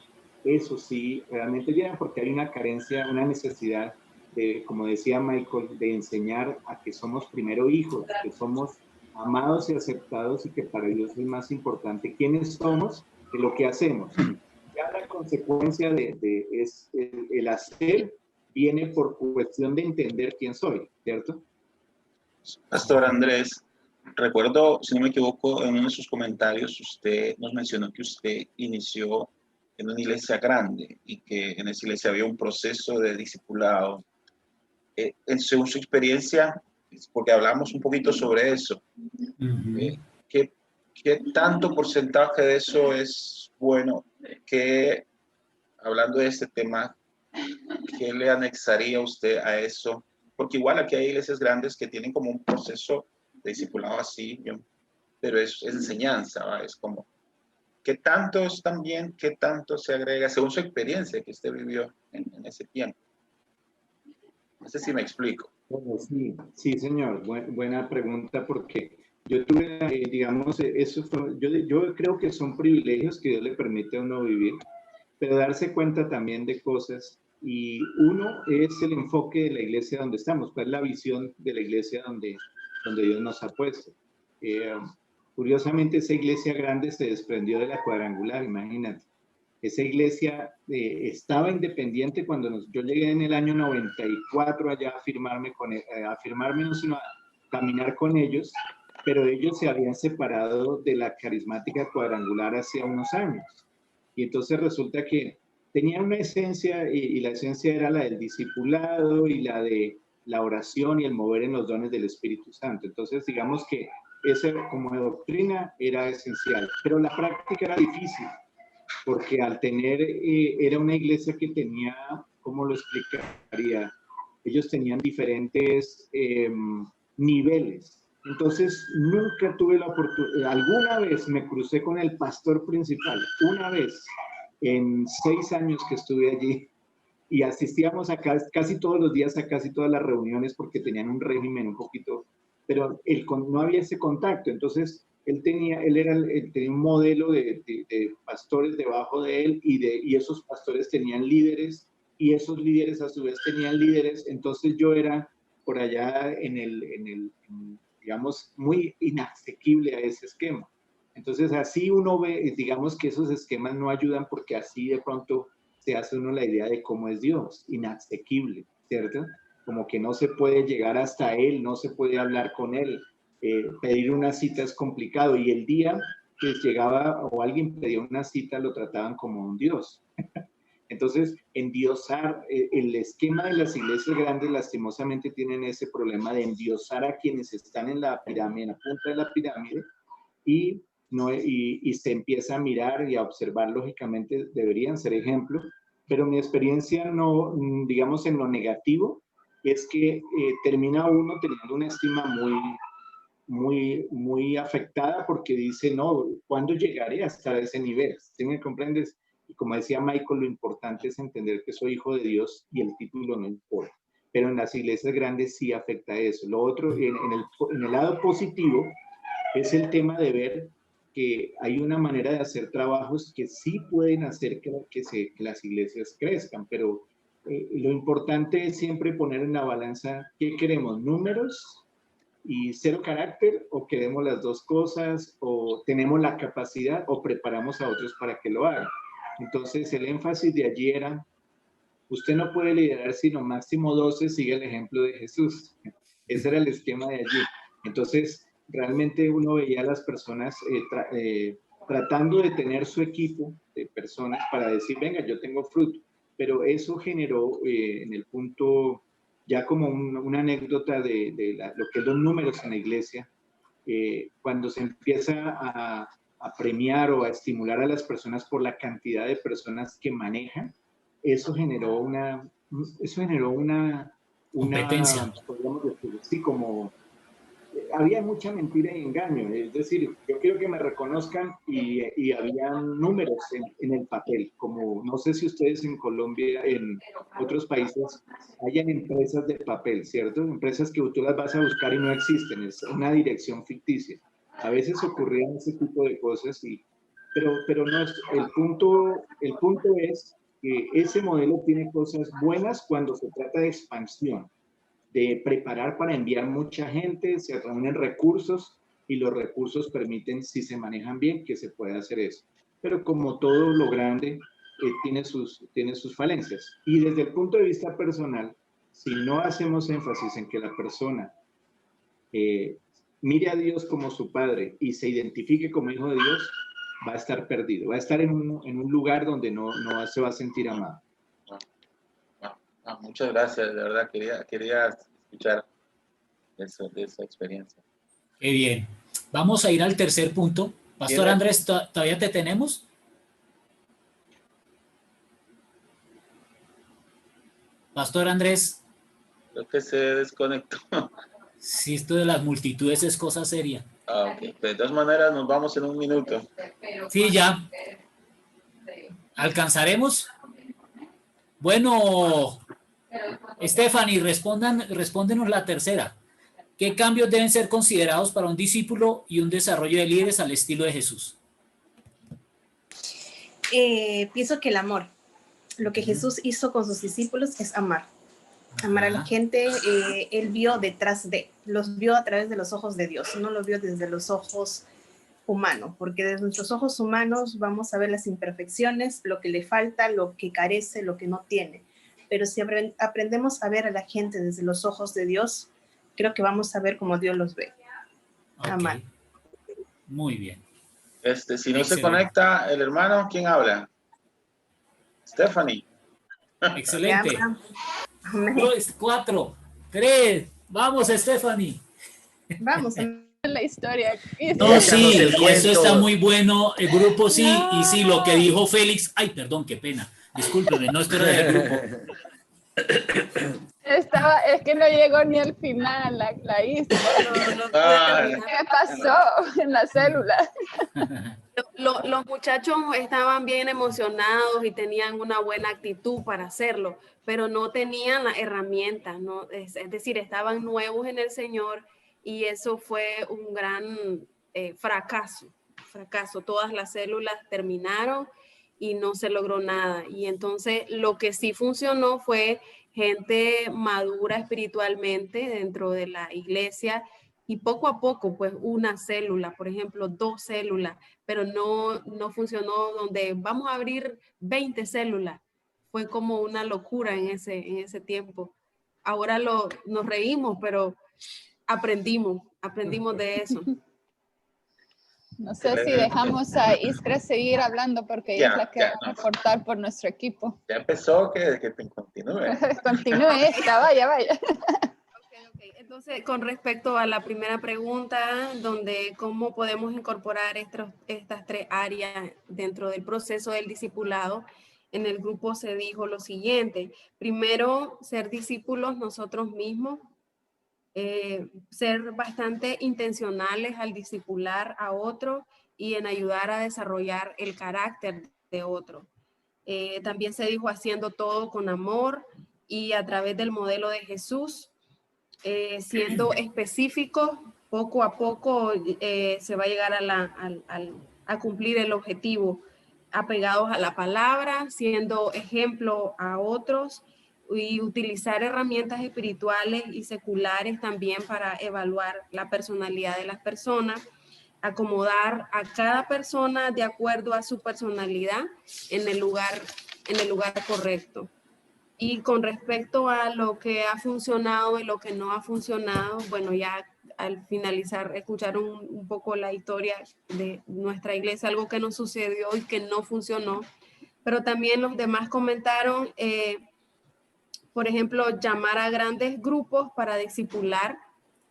eso sí realmente llega, porque hay una carencia, una necesidad de, como decía Michael, de enseñar a que somos primero hijos, que somos amados y aceptados y que para Dios es más importante quiénes somos que lo que hacemos. Ya la consecuencia es el hacer viene por cuestión de entender quién soy, ¿cierto? Pastor Andrés, recuerdo, si no me equivoco, en uno de sus comentarios usted nos mencionó que usted inició en una iglesia grande y que en esa iglesia había un proceso de discipulado. Según su experiencia, porque hablamos un poquito sobre eso, ¿qué tanto porcentaje de eso es bueno? Que, hablando de este tema, ¿qué le anexaría usted a eso? Porque igual aquí hay iglesias grandes que tienen como un proceso de discipulado así, pero es enseñanza, ¿va? Es como, ¿qué tanto es también, qué tanto se agrega según su experiencia que usted vivió en ese tiempo? No sé si me explico. Bueno, sí, sí, señor. Buena pregunta, porque Yo tuve, digamos, eso fue, yo creo que son privilegios que Dios le permite a uno vivir, pero darse cuenta también de cosas. Y uno es el enfoque de la iglesia donde estamos, pues la visión de la iglesia donde Dios nos ha puesto. Curiosamente, esa iglesia grande se desprendió de la cuadrangular, imagínate. Esa iglesia estaba independiente cuando yo llegué en el año 94 allá a firmarme, no, sino a caminar con ellos, pero ellos se habían separado de la carismática cuadrangular hace unos años. Y entonces resulta que tenía una esencia, y la esencia era la del discipulado y la de la oración y el mover en los dones del Espíritu Santo. Entonces, digamos que esa como doctrina era esencial, pero la práctica era difícil, porque al tener, era una iglesia que tenía, ¿cómo lo explicaría? Ellos tenían diferentes niveles. Entonces, nunca tuve la oportunidad, alguna vez me crucé con el pastor principal, una vez, en 6 años que estuve allí, y asistíamos a casi todos los días a casi todas las reuniones porque tenían un régimen un poquito, pero no había ese contacto. Entonces, él tenía un modelo de pastores debajo de él, y esos pastores tenían líderes, y esos líderes a su vez tenían líderes. Entonces yo era por allá digamos, muy inasequible a ese esquema. Entonces así uno ve, digamos que esos esquemas no ayudan, porque así de pronto se hace uno la idea de cómo es Dios, inasequible, ¿cierto? Como que no se puede llegar hasta Él, no se puede hablar con Él. Pedir una cita es complicado, y el día que llegaba o alguien pedía una cita lo trataban como un Dios. Entonces, endiosar, el esquema de las iglesias grandes lastimosamente tienen ese problema de endiosar a quienes están en la pirámide, en la punta de la pirámide, y se empieza a mirar y a observar, lógicamente deberían ser ejemplo, pero mi experiencia no, digamos en lo negativo, es que termina uno teniendo una estima muy afectada, porque dice, no, ¿cuándo llegaré hasta ese nivel? ¿Sí me comprendes? Y como decía Michael, lo importante es entender que soy hijo de Dios y el título no importa. Pero en las iglesias grandes sí afecta eso. Lo otro, en el lado positivo, es el tema de ver que hay una manera de hacer trabajos que sí pueden hacer que las iglesias crezcan, pero lo importante es siempre poner en la balanza qué queremos, números y cero carácter, o queremos las dos cosas, o tenemos la capacidad, o preparamos a otros para que lo hagan. Entonces el énfasis de allí era, usted no puede liderar sino máximo 12, sigue el ejemplo de Jesús. Ese era el esquema de allí. Entonces realmente uno veía a las personas tratando de tener su equipo de personas para decir, venga, yo tengo fruto. Pero eso generó en el punto, ya como una anécdota de lo que es los números en la iglesia, cuando se empieza a premiar o a estimular a las personas por la cantidad de personas que manejan, eso generó una competencia. Podríamos decir, sí, como había mucha mentira y engaño. Es decir, yo quiero que me reconozcan, y había números en el papel, como no sé si ustedes en Colombia, en otros países, hayan empresas de papel, ¿cierto? Empresas que tú las vas a buscar y no existen, es una dirección ficticia. A veces ocurrían ese tipo de cosas, pero no es, el punto es que ese modelo tiene cosas buenas cuando se trata de expansión, de preparar para enviar mucha gente, se reúnen recursos, y los recursos permiten, si se manejan bien, que se pueda hacer eso. Pero como todo lo grande, tiene sus falencias. Y desde el punto de vista personal, si no hacemos énfasis en que la persona mire a Dios como su Padre y se identifique como hijo de Dios, va a estar perdido, va a estar en un lugar donde no se va a sentir amado. Muchas gracias, de verdad, quería escuchar eso, de esa experiencia. Qué bien. Vamos a ir al tercer punto. Pastor Andrés, ¿todavía te tenemos? Pastor Andrés. Creo que se desconectó. Sí, esto de las multitudes es cosa seria. Ok. De todas maneras, nos vamos en un minuto. Sí, ya. ¿Alcanzaremos? Bueno, Stephanie, respóndenos la tercera. ¿Qué cambios deben ser considerados para un discípulo y un desarrollo de líderes al estilo de Jesús? Pienso que el amor, lo que Jesús hizo con sus discípulos es amar. Amar a la gente, él vio detrás de, los vio a través de los ojos de Dios, no los vio desde los ojos humanos, porque desde nuestros ojos humanos vamos a ver las imperfecciones, lo que le falta, lo que carece, lo que no tiene. Pero si aprendemos a ver a la gente desde los ojos de Dios, creo que vamos a ver como Dios los ve. Amar. Okay. Muy bien. Si no Excelente. se conecta el hermano, ¿quién habla? Stephanie. Excelente. 2, 4, 3. Vamos, Stephanie. Vamos, la historia. No, sí, el y eso cuento. está muy bueno. El grupo sí, No. y sí, lo que dijo Félix. Ay, perdón, qué pena. Discúlpeme, no estoy del grupo. Es que no llegó ni al final, la hice. ¿Qué pasó en la célula? Los muchachos estaban bien emocionados y tenían una buena actitud para hacerlo, pero no tenían las herramientas, ¿no? Es decir, estaban nuevos en el Señor y eso fue un gran fracaso. Todas las células terminaron y no se logró nada. Y entonces lo que sí funcionó fue gente madura espiritualmente dentro de la iglesia y poco a poco, pues una célula, por ejemplo, 2 células, pero no funcionó donde vamos a abrir 20 células. Fue como una locura en ese tiempo. Ahora nos reímos, pero aprendimos de eso. No sé si dejamos a Iskra seguir hablando porque ella es la que va a reportar por nuestro equipo. Ya empezó, que te continúe. Continúe esta, vaya. Okay. Entonces, con respecto a la primera pregunta, donde cómo podemos incorporar estas 3 áreas dentro del proceso del discipulado, en el grupo se dijo lo siguiente: primero, ser discípulos nosotros mismos, ser bastante intencionales al discipular a otro y en ayudar a desarrollar el carácter de otro. También se dijo haciendo todo con amor y a través del modelo de Jesús, siendo específico, poco a poco se va a llegar a cumplir el objetivo, apegados a la palabra, siendo ejemplo a otros y utilizar herramientas espirituales y seculares también para evaluar la personalidad de las personas, acomodar a cada persona de acuerdo a su personalidad en el lugar correcto. Y con respecto a lo que ha funcionado y lo que no ha funcionado, bueno, ya al finalizar, escuchar un poco la historia de nuestra iglesia, algo que nos sucedió y que no funcionó, pero también los demás comentaron, por ejemplo, llamar a grandes grupos para discipular,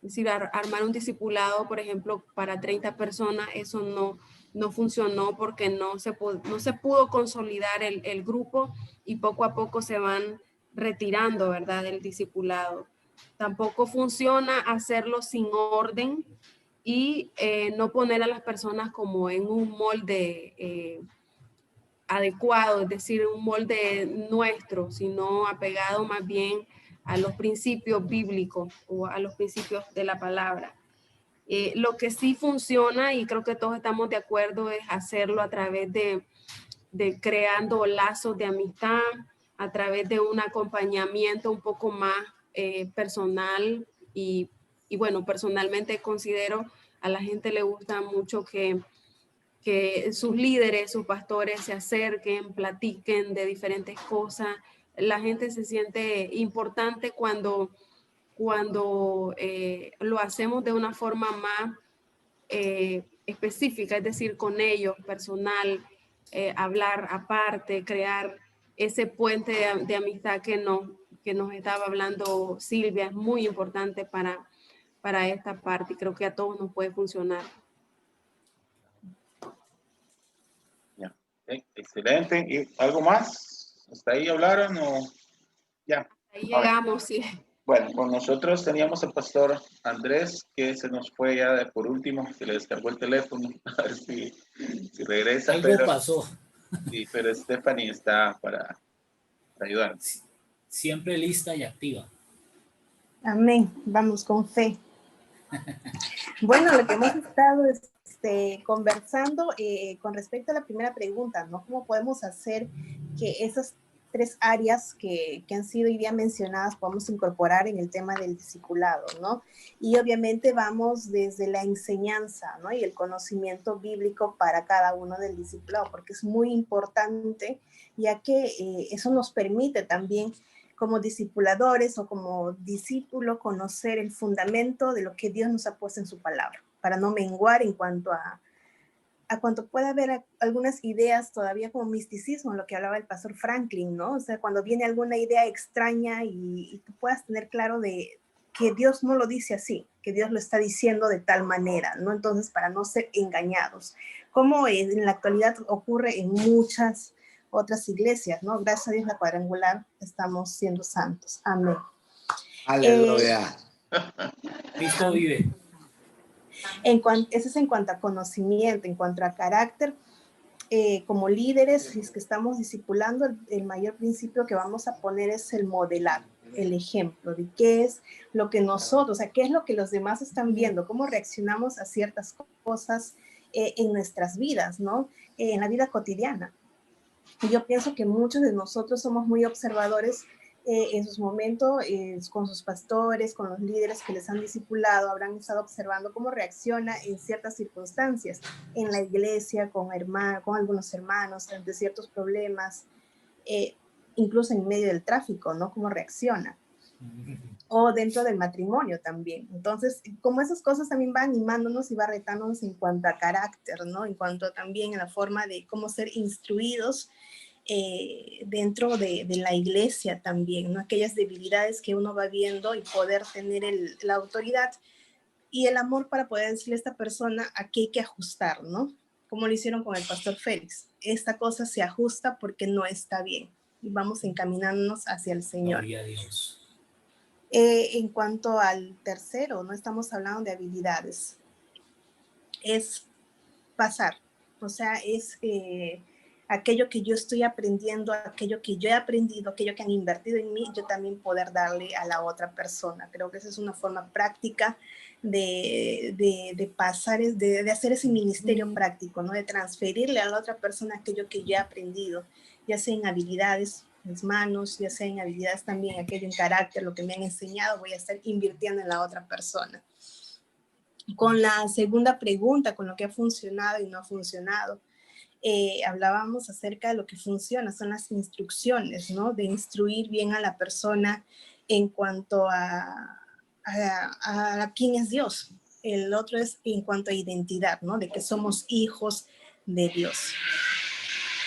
es decir, armar un discipulado, por ejemplo, para 30 personas, eso no funcionó porque no se pudo consolidar el grupo y poco a poco se van retirando, ¿verdad?, del discipulado. Tampoco funciona hacerlo sin orden y no poner a las personas como en un molde adecuado, es decir, un molde nuestro, sino apegado más bien a los principios bíblicos o a los principios de la palabra. Lo que sí funciona, y creo que todos estamos de acuerdo, es hacerlo a través de creando lazos de amistad, a través de un acompañamiento un poco más personal y bueno, personalmente considero a la gente le gusta mucho que sus líderes, sus pastores se acerquen, platiquen de diferentes cosas. La gente se siente importante cuando lo hacemos de una forma más específica, es decir, con ellos, personal, hablar aparte, crear ese puente de amistad que nos estaba hablando Silvia, es muy importante para esta parte y creo que a todos nos puede funcionar. Ya. Excelente. ¿Y algo más? ¿Hasta ahí hablaron o ya? Ahí llegamos, sí. Bueno, con nosotros teníamos al pastor Andrés, que se nos fue ya por último, se le descargó el teléfono, a ver si regresa. Algo pasó. Sí, pero Stephanie está para ayudarnos. Siempre lista y activa. Amén. Vamos con fe. Bueno, lo que hemos estado conversando con respecto a la primera pregunta, ¿no? ¿Cómo podemos hacer que esas tres áreas que han sido hoy día mencionadas podamos incorporar en el tema del discipulado, ¿no? Y obviamente vamos desde la enseñanza, ¿no? Y el conocimiento bíblico para cada uno del discipulado, porque es muy importante, ya que eso nos permite también como discipuladores o como discípulo conocer el fundamento de lo que Dios nos ha puesto en su palabra, para no menguar en cuanto a cuanto pueda haber algunas ideas todavía como misticismo, lo que hablaba el pastor Franklin, ¿no? O sea, cuando viene alguna idea extraña y tú puedas tener claro de que Dios no lo dice así, que Dios lo está diciendo de tal manera, ¿no? Entonces, para no ser engañados, como en la actualidad ocurre en muchas otras iglesias, ¿no? Gracias a Dios, la Cuadrangular, estamos siendo santos. Amén. Aleluya. Cristo vive. Eso es en cuanto a conocimiento, en cuanto a carácter. Como líderes, si es que estamos discipulando, el mayor principio que vamos a poner es el modelar, el ejemplo de qué es lo que nosotros, o sea, qué es lo que los demás están viendo, cómo reaccionamos a ciertas cosas en nuestras vidas, ¿no? En la vida cotidiana. Y yo pienso que muchos de nosotros somos muy observadores en sus momentos, con sus pastores, con los líderes que les han discipulado, habrán estado observando cómo reacciona en ciertas circunstancias, en la iglesia, con algunos hermanos, ante ciertos problemas, incluso en medio del tráfico, ¿no? Cómo reacciona. O dentro del matrimonio también. Entonces, como esas cosas también van animándonos y va retándonos en cuanto a carácter, ¿no? En cuanto también a la forma de cómo ser instruidos dentro de la iglesia también, ¿no? Aquellas debilidades que uno va viendo y poder tener la autoridad y el amor para poder decirle a esta persona a qué hay que ajustar, ¿no? Como lo hicieron con el pastor Félix. Esta cosa se ajusta porque no está bien y vamos encaminándonos hacia el Señor. Gloria a Dios. En cuanto al tercero, no estamos hablando de habilidades, es pasar, o sea, es aquello que yo estoy aprendiendo, aquello que yo he aprendido, aquello que han invertido en mí, yo también poder darle a la otra persona. Creo que esa es una forma práctica de pasar, de hacer ese ministerio práctico, ¿no? De transferirle a la otra persona aquello que yo he aprendido, ya sea en habilidades, mis manos, ya sea en habilidades también, aquello en carácter, lo que me han enseñado, voy a estar invirtiendo en la otra persona. Con la segunda pregunta, con lo que ha funcionado y no ha funcionado, hablábamos acerca de lo que funciona, son las instrucciones, ¿no? De instruir bien a la persona en cuanto a quién es Dios. El otro es en cuanto a identidad, ¿no? De que somos hijos de Dios.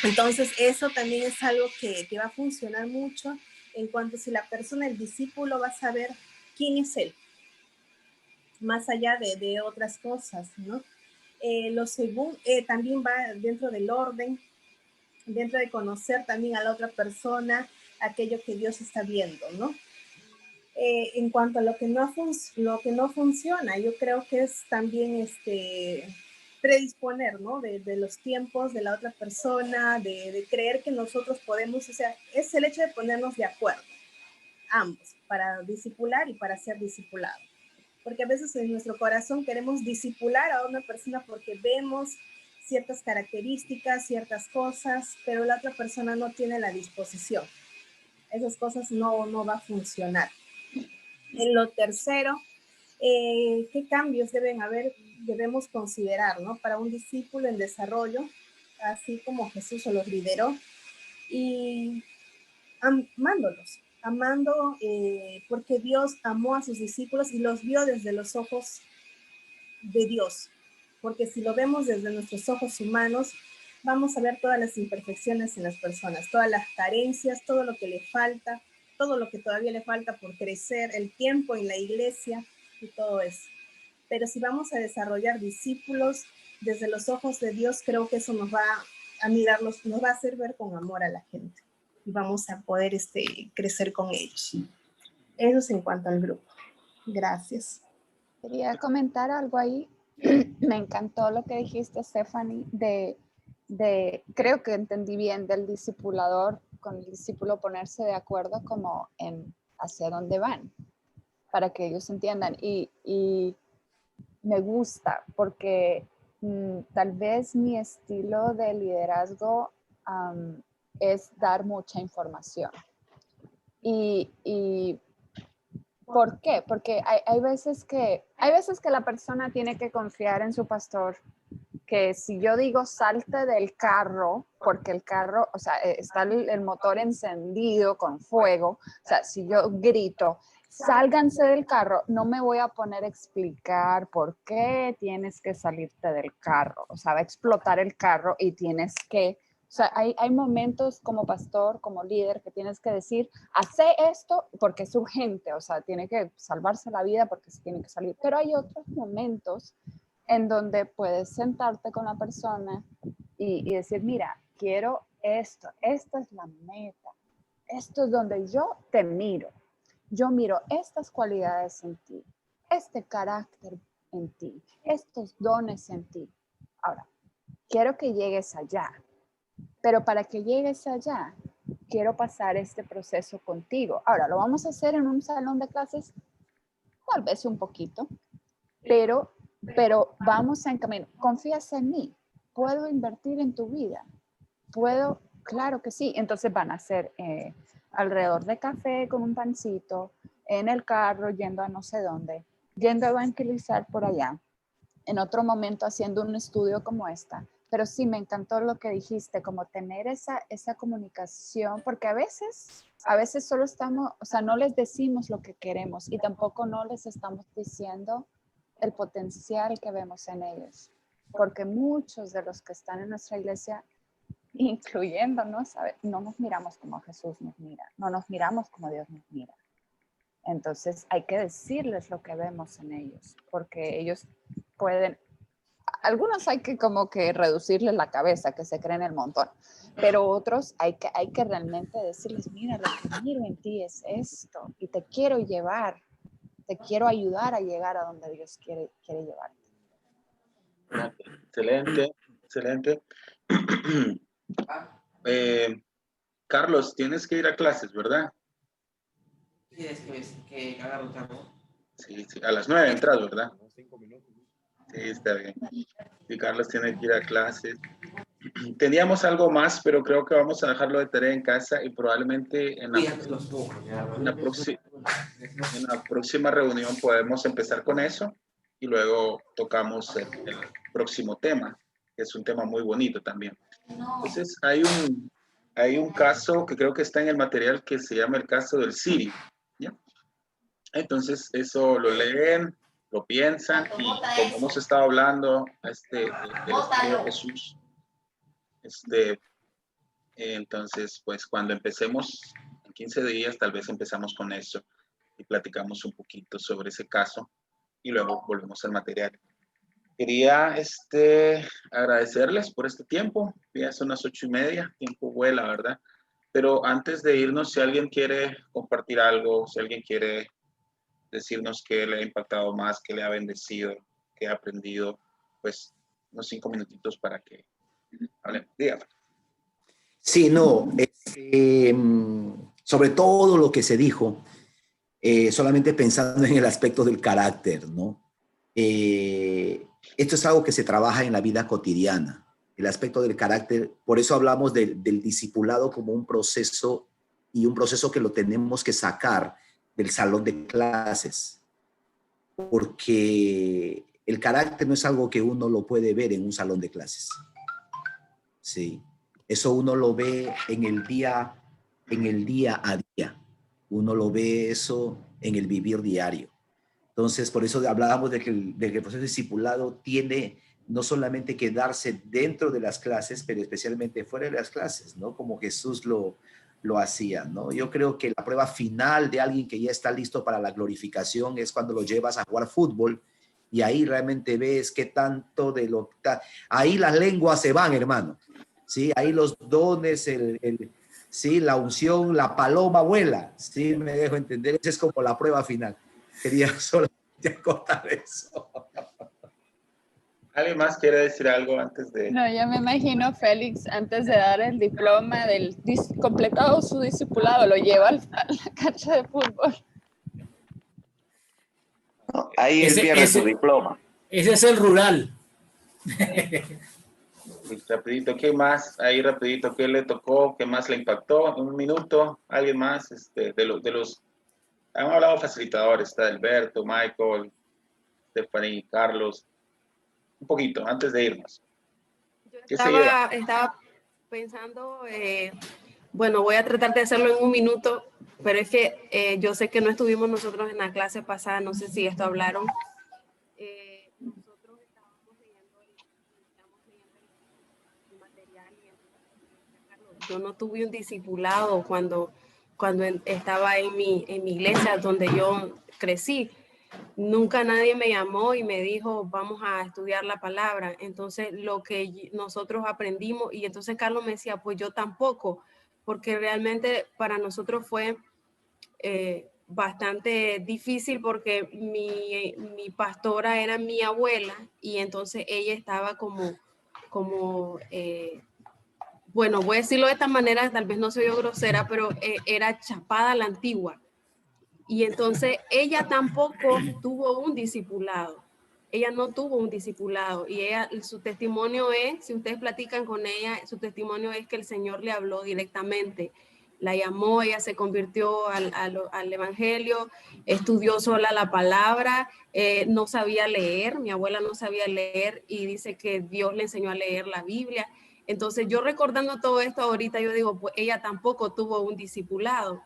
Entonces, eso también es algo que va a funcionar mucho en cuanto a si la persona, el discípulo, va a saber quién es él, más allá de otras cosas, ¿no? Lo segundo también va dentro del orden, dentro de conocer también a la otra persona, aquello que Dios está viendo, ¿no? En cuanto a lo que no funciona, yo creo que es también predisponer, ¿no? De los tiempos de la otra persona, de creer que nosotros podemos, o sea, es el hecho de ponernos de acuerdo, ambos, para discipular y para ser discipulado. Porque a veces en nuestro corazón queremos discipular a una persona porque vemos ciertas características, ciertas cosas, pero la otra persona no tiene la disposición. Esas cosas no va a funcionar. En lo tercero, ¿qué cambios debemos considerar, ¿no? Para un discípulo en desarrollo, así como Jesús los lideró, y amando porque Dios amó a sus discípulos y los vio desde los ojos de Dios, porque si lo vemos desde nuestros ojos humanos, vamos a ver todas las imperfecciones en las personas, todas las carencias, todo lo que le falta, todo lo que todavía le falta por crecer, el tiempo en la iglesia y todo eso. Pero si vamos a desarrollar discípulos desde los ojos de Dios, creo que eso nos va a mirarlos, nos va a hacer ver con amor a la gente y vamos a poder crecer con ellos. Eso es en cuanto al grupo. Gracias. Quería comentar algo ahí. Me encantó lo que dijiste, Stephanie, creo que entendí bien, del discipulador con el discípulo ponerse de acuerdo como en hacia dónde van, para que ellos entiendan. Y me gusta porque tal vez mi estilo de liderazgo es dar mucha información. Y ¿por qué? Porque hay veces que la persona tiene que confiar en su pastor, que si yo digo salte del carro, porque el carro, o sea, está el motor encendido con fuego, o sea, si yo grito, sálganse del carro, no me voy a poner a explicar por qué tienes que salirte del carro, o sea, va a explotar el carro y tienes que, o sea, hay momentos como pastor, como líder, que tienes que decir, hace esto porque es urgente, o sea, tiene que salvarse la vida porque se tiene que salir, pero hay otros momentos en donde puedes sentarte con la persona y decir, mira, quiero esto, esta es la meta, esto es donde yo te miro. Yo miro estas cualidades en ti, este carácter en ti, estos dones en ti. Ahora, quiero que llegues allá, pero para que llegues allá, quiero pasar este proceso contigo. Ahora, ¿lo vamos a hacer en un salón de clases? Tal vez un poquito, pero vamos a encaminar. ¿Confías en mí? ¿Puedo invertir en tu vida? ¿Puedo? Claro que sí. Entonces van a ser alrededor de café con un pancito, en el carro, yendo a no sé dónde, yendo a evangelizar por allá, en otro momento haciendo un estudio como esta. Pero sí, me encantó lo que dijiste, como tener esa comunicación, porque a veces solo estamos, o sea, no les decimos lo que queremos y tampoco no les estamos diciendo el potencial que vemos en ellos, porque muchos de los que están en nuestra iglesia, incluyéndonos, no nos miramos como Jesús nos mira, no nos miramos como Dios nos mira. Entonces hay que decirles lo que vemos en ellos, porque ellos pueden, algunos hay que como que reducirles la cabeza, que se creen el montón, pero otros hay que realmente decirles, mira, lo que miro en ti es esto, y te quiero llevar, te quiero ayudar a llegar a donde Dios quiere llevarte. Excelente, excelente. Carlos, tienes que ir a clases, ¿verdad? ¿Quieres que agarre el carro? Sí, a las 9 entras, ¿verdad? 5 minutos. Sí, está bien. Sí, Carlos tiene que ir a clases. Teníamos algo más, pero creo que vamos a dejarlo de tarea en casa y probablemente en la próxima reunión podemos empezar con eso y luego tocamos el próximo tema, que es un tema muy bonito también. Entonces, hay un caso que creo que está en el material que se llama el caso del Siri, ¿ya? Entonces, eso lo leen, lo piensan y como hemos estado hablando del Jesús, entonces, pues cuando empecemos en 15 días, tal vez empezamos con eso y platicamos un poquito sobre ese caso y luego volvemos al material. Quería agradecerles por este tiempo. Ya son las 8:30, tiempo vuela, ¿verdad? Pero antes de irnos, si alguien quiere compartir algo, si alguien quiere decirnos qué le ha impactado más, qué le ha bendecido, qué ha aprendido, pues unos 5 minutitos para que hablen. Dígame. Sí, no, sobre todo lo que se dijo, solamente pensando en el aspecto del carácter, ¿no? Esto es algo que se trabaja en la vida cotidiana, el aspecto del carácter. Por eso hablamos del discipulado como un proceso y un proceso que lo tenemos que sacar del salón de clases, porque el carácter no es algo que uno lo puede ver en un salón de clases. Sí, eso uno lo ve en el día a día. Uno lo ve eso en el vivir diario. Entonces, por eso hablábamos de que el proceso de discipulado tiene no solamente que darse dentro de las clases, pero especialmente fuera de las clases, ¿no? Como Jesús lo hacía, ¿no? Yo creo que la prueba final de alguien que ya está listo para la glorificación es cuando lo llevas a jugar fútbol y ahí realmente ves qué tanto de lo... Ahí las lenguas se van, hermano. ¿Sí? Ahí los dones, sí, la unción, la paloma vuela. Sí, me dejo entender. Esa es como la prueba final. Quería solamente acotar eso. ¿Alguien más quiere decir algo antes de...? No, ya me imagino Félix, antes de dar el diploma del completado su discipulado, lo lleva a la cancha de fútbol. No, ahí él pierde su diploma. Ese es el rural. Y rapidito, ¿qué más? Ahí rapidito, ¿qué le tocó? ¿Qué más le impactó? Un minuto, alguien más, de los, hemos hablado facilitadores, está Alberto, Michael, Stephanie, Carlos, un poquito, antes de irnos. Yo ¿Qué se lleva? estaba pensando, bueno, voy a tratar de hacerlo en un minuto, pero es que yo sé que no estuvimos nosotros en la clase pasada, no sé si esto hablaron. Nosotros estábamos leyendo el material y entonces, yo no tuve un discipulado cuando estaba en mi iglesia donde yo crecí. Nunca nadie me llamó y me dijo, vamos a estudiar la palabra. Entonces, lo que nosotros aprendimos, y entonces Carlos me decía, pues yo tampoco, porque realmente para nosotros fue bastante difícil porque mi pastora era mi abuela y entonces ella estaba como bueno, voy a decirlo de esta manera, tal vez no soy yo grosera, pero era chapada a la antigua. Y entonces ella tampoco tuvo un discipulado. Ella no tuvo un discipulado y su testimonio es, si ustedes platican con ella, su testimonio es que el Señor le habló directamente. La llamó, ella se convirtió al evangelio, estudió sola la palabra, no sabía leer, mi abuela no sabía leer y dice que Dios le enseñó a leer la Biblia. Entonces yo recordando todo esto ahorita, yo digo, pues ella tampoco tuvo un discipulado.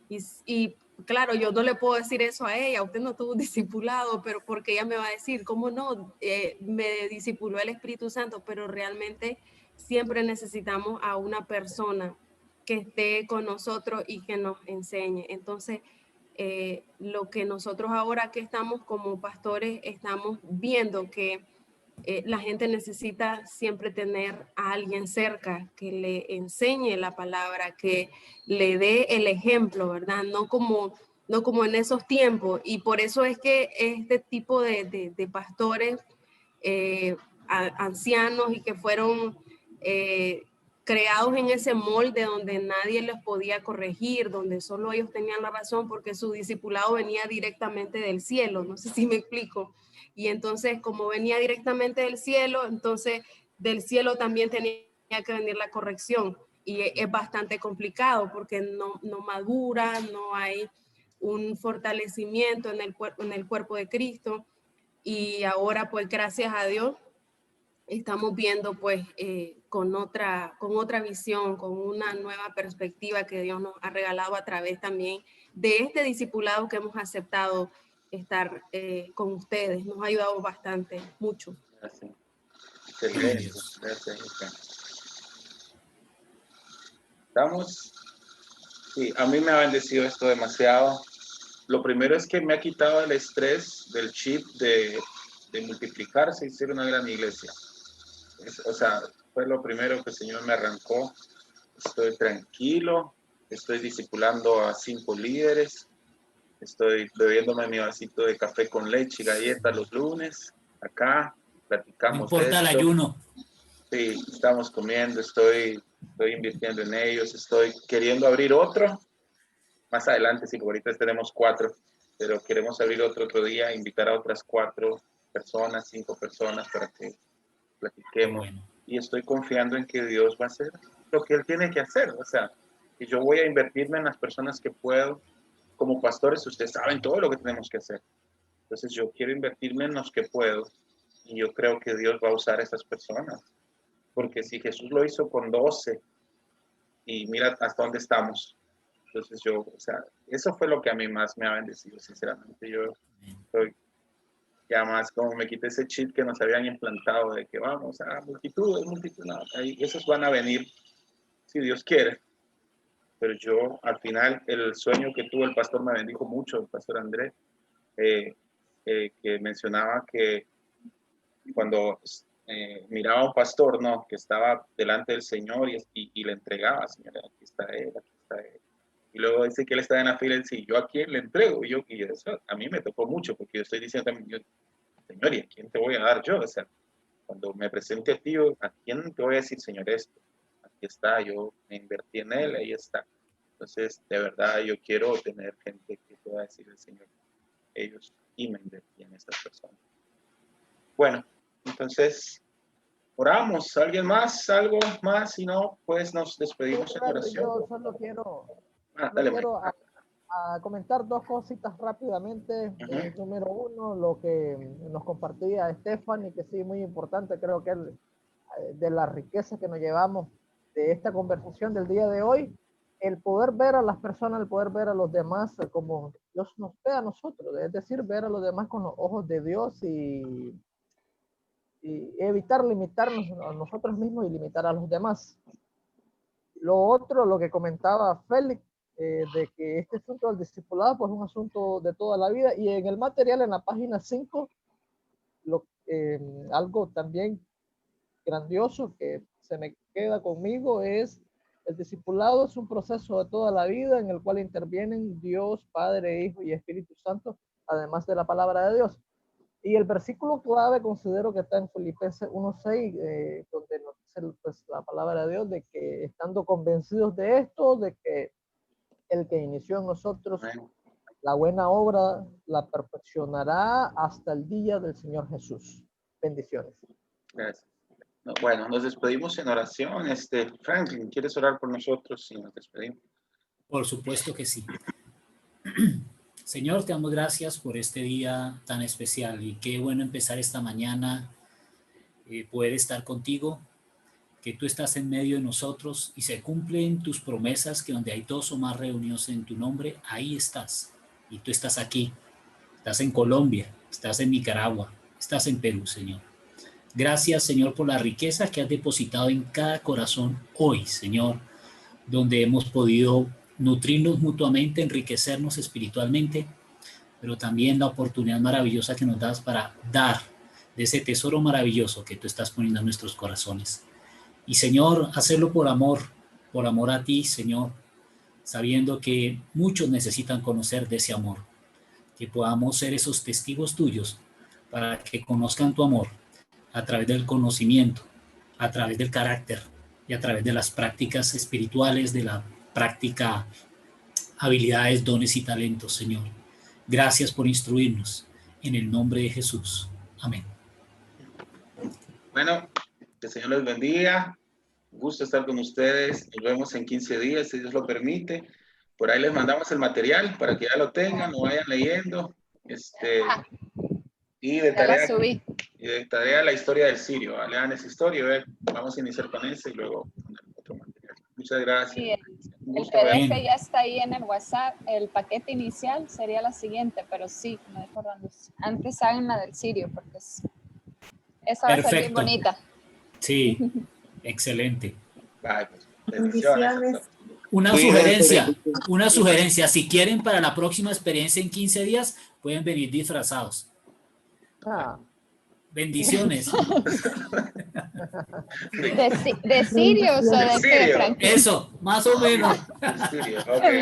Y claro, yo no le puedo decir eso a ella, usted no tuvo un discipulado, pero porque ella me va a decir, ¿cómo no? Me discipuló el Espíritu Santo, pero realmente siempre necesitamos a una persona que esté con nosotros y que nos enseñe. Entonces, lo que nosotros ahora que estamos como pastores, estamos viendo que la gente necesita siempre tener a alguien cerca que le enseñe la palabra, que le dé el ejemplo, ¿verdad? No como en esos tiempos. Y por eso es que este tipo de pastores ancianos y que fueron creados en ese molde donde nadie les podía corregir, donde solo ellos tenían la razón porque su discipulado venía directamente del cielo, no sé si me explico. Y entonces, como venía directamente del cielo, entonces del cielo también tenía que venir la corrección. Y es bastante complicado porque no madura, no hay un fortalecimiento en el cuerpo de Cristo. Y ahora, pues gracias a Dios, estamos viendo pues con otra visión, con una nueva perspectiva que Dios nos ha regalado a través también de este discipulado que hemos aceptado estar con ustedes. Nos ha ayudado bastante, mucho. Gracias. Excelente. Gracias. ¿Estamos? Sí, a mí me ha bendecido esto demasiado. Lo primero es que me ha quitado el estrés del chip de multiplicarse y ser una gran iglesia. O sea, fue lo primero que el Señor me arrancó. Estoy tranquilo, estoy discipulando a 5 líderes, estoy bebiéndome mi vasito de café con leche y galleta los lunes. Acá platicamos. No importa el ayuno. Sí, estamos comiendo, estoy invirtiendo en ellos, estoy queriendo abrir otro. Más adelante, sí, porque ahorita tenemos 4, pero queremos abrir otro día, invitar a otras 4 personas, 5 personas para que platiquemos. Bueno. Y estoy confiando en que Dios va a hacer lo que Él tiene que hacer. O sea, que yo voy a invertirme en las personas que puedo. Como pastores, ustedes saben todo lo que tenemos que hacer. Entonces, yo quiero invertirme en los que puedo. Y yo creo que Dios va a usar a esas personas. Porque si Jesús lo hizo con 12, y mira hasta dónde estamos. Entonces yo, o sea, eso fue lo que a mí más me ha bendecido, sinceramente. Yo estoy ya más como me quité ese chip que nos habían implantado de que vamos a multitud, no, ahí, esos van a venir si Dios quiere. Pero yo, al final, el sueño que tuvo el pastor me bendijo mucho, el pastor Andrés, que mencionaba que cuando miraba a un pastor, ¿no? Que estaba delante del Señor y le entregaba, Señor, aquí está él, aquí está él. Y luego dice que él está en la fila y dice, ¿yo a quién le entrego? Y eso a mí me tocó mucho, porque yo estoy diciendo también, Señor, ¿y a quién te voy a dar yo? O sea, cuando me presente a ti, ¿a quién te voy a decir, Señor, esto? Aquí está, yo me invertí en él, ahí está. Entonces, de verdad, yo quiero tener gente que pueda decir al Señor, ellos, y me invertí en estas personas. Bueno, entonces oramos. ¿Alguien más? ¿Algo más? Si no, pues nos despedimos en oración. Yo solo quiero, Dale, quiero a comentar dos cositas rápidamente. Número uno, lo que nos compartía Stephanie, que sí, muy importante, creo que de la riqueza que nos llevamos de esta conversación del día de hoy, el poder ver a las personas, el poder ver a los demás como Dios nos ve a nosotros, es decir, ver a los demás con los ojos de Dios y evitar limitarnos a nosotros mismos y limitar a los demás. Lo otro, lo que comentaba Félix, de que este asunto del discipulado pues es un asunto de toda la vida, y en el material, en la página 5, algo también grandioso que se me queda conmigo es: el discipulado es un proceso de toda la vida en el cual intervienen Dios, Padre, Hijo y Espíritu Santo, además de la palabra de Dios. Y el versículo clave considero que está en Filipenses 1:6, donde nos dice pues, la palabra de Dios, de que estando convencidos de esto, de que el que inició en nosotros la buena obra la perfeccionará hasta el día del Señor Jesús. Bendiciones. Gracias. Bueno, nos despedimos en oración. Franklin, ¿quieres orar por nosotros y nos despedimos? Por supuesto que sí. Señor, te damos gracias por este día tan especial, y qué bueno empezar esta mañana, poder estar contigo, que tú estás en medio de nosotros y se cumplen tus promesas, que donde hay dos o más reunidos en tu nombre, ahí estás. Y tú estás aquí, estás en Colombia, estás en Nicaragua, estás en Perú, Señor. Gracias, Señor, por la riqueza que has depositado en cada corazón hoy, Señor, donde hemos podido nutrirnos mutuamente, enriquecernos espiritualmente, pero también la oportunidad maravillosa que nos das para dar de ese tesoro maravilloso que tú estás poniendo en nuestros corazones. Y, Señor, hacerlo por amor a ti, Señor, sabiendo que muchos necesitan conocer de ese amor, que podamos ser esos testigos tuyos para que conozcan tu amor a través del conocimiento, a través del carácter y a través de las prácticas espirituales, de la práctica, habilidades, dones y talentos, Señor. Gracias por instruirnos. En el nombre de Jesús. Amén. Bueno, que el Señor les bendiga. Un gusto estar con ustedes. Nos vemos en 15 días, si Dios lo permite. Por ahí les mandamos el material para que ya lo tengan, lo vayan leyendo. Y de tarea la historia del Sirio. Lean esa historia. Vamos a iniciar con ese y luego con otro material. Muchas gracias. Sí, el PDF ya está ahí en el WhatsApp. El paquete inicial sería la siguiente, pero sí, me recordando. Antes hagan la del Sirio, porque esa va a ser bien bonita. Sí, excelente. Bye, pues. Bendiciones. Una sugerencia. Si quieren, para la próxima experiencia en 15 días, pueden venir disfrazados. Bendiciones. ¿De sirios o de qué, Franklin? Eso, más o menos. Sirio, okay.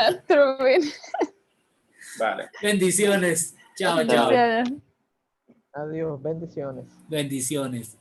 Vale. Bendiciones. Chao, chao. Adiós, bendiciones. Bendiciones.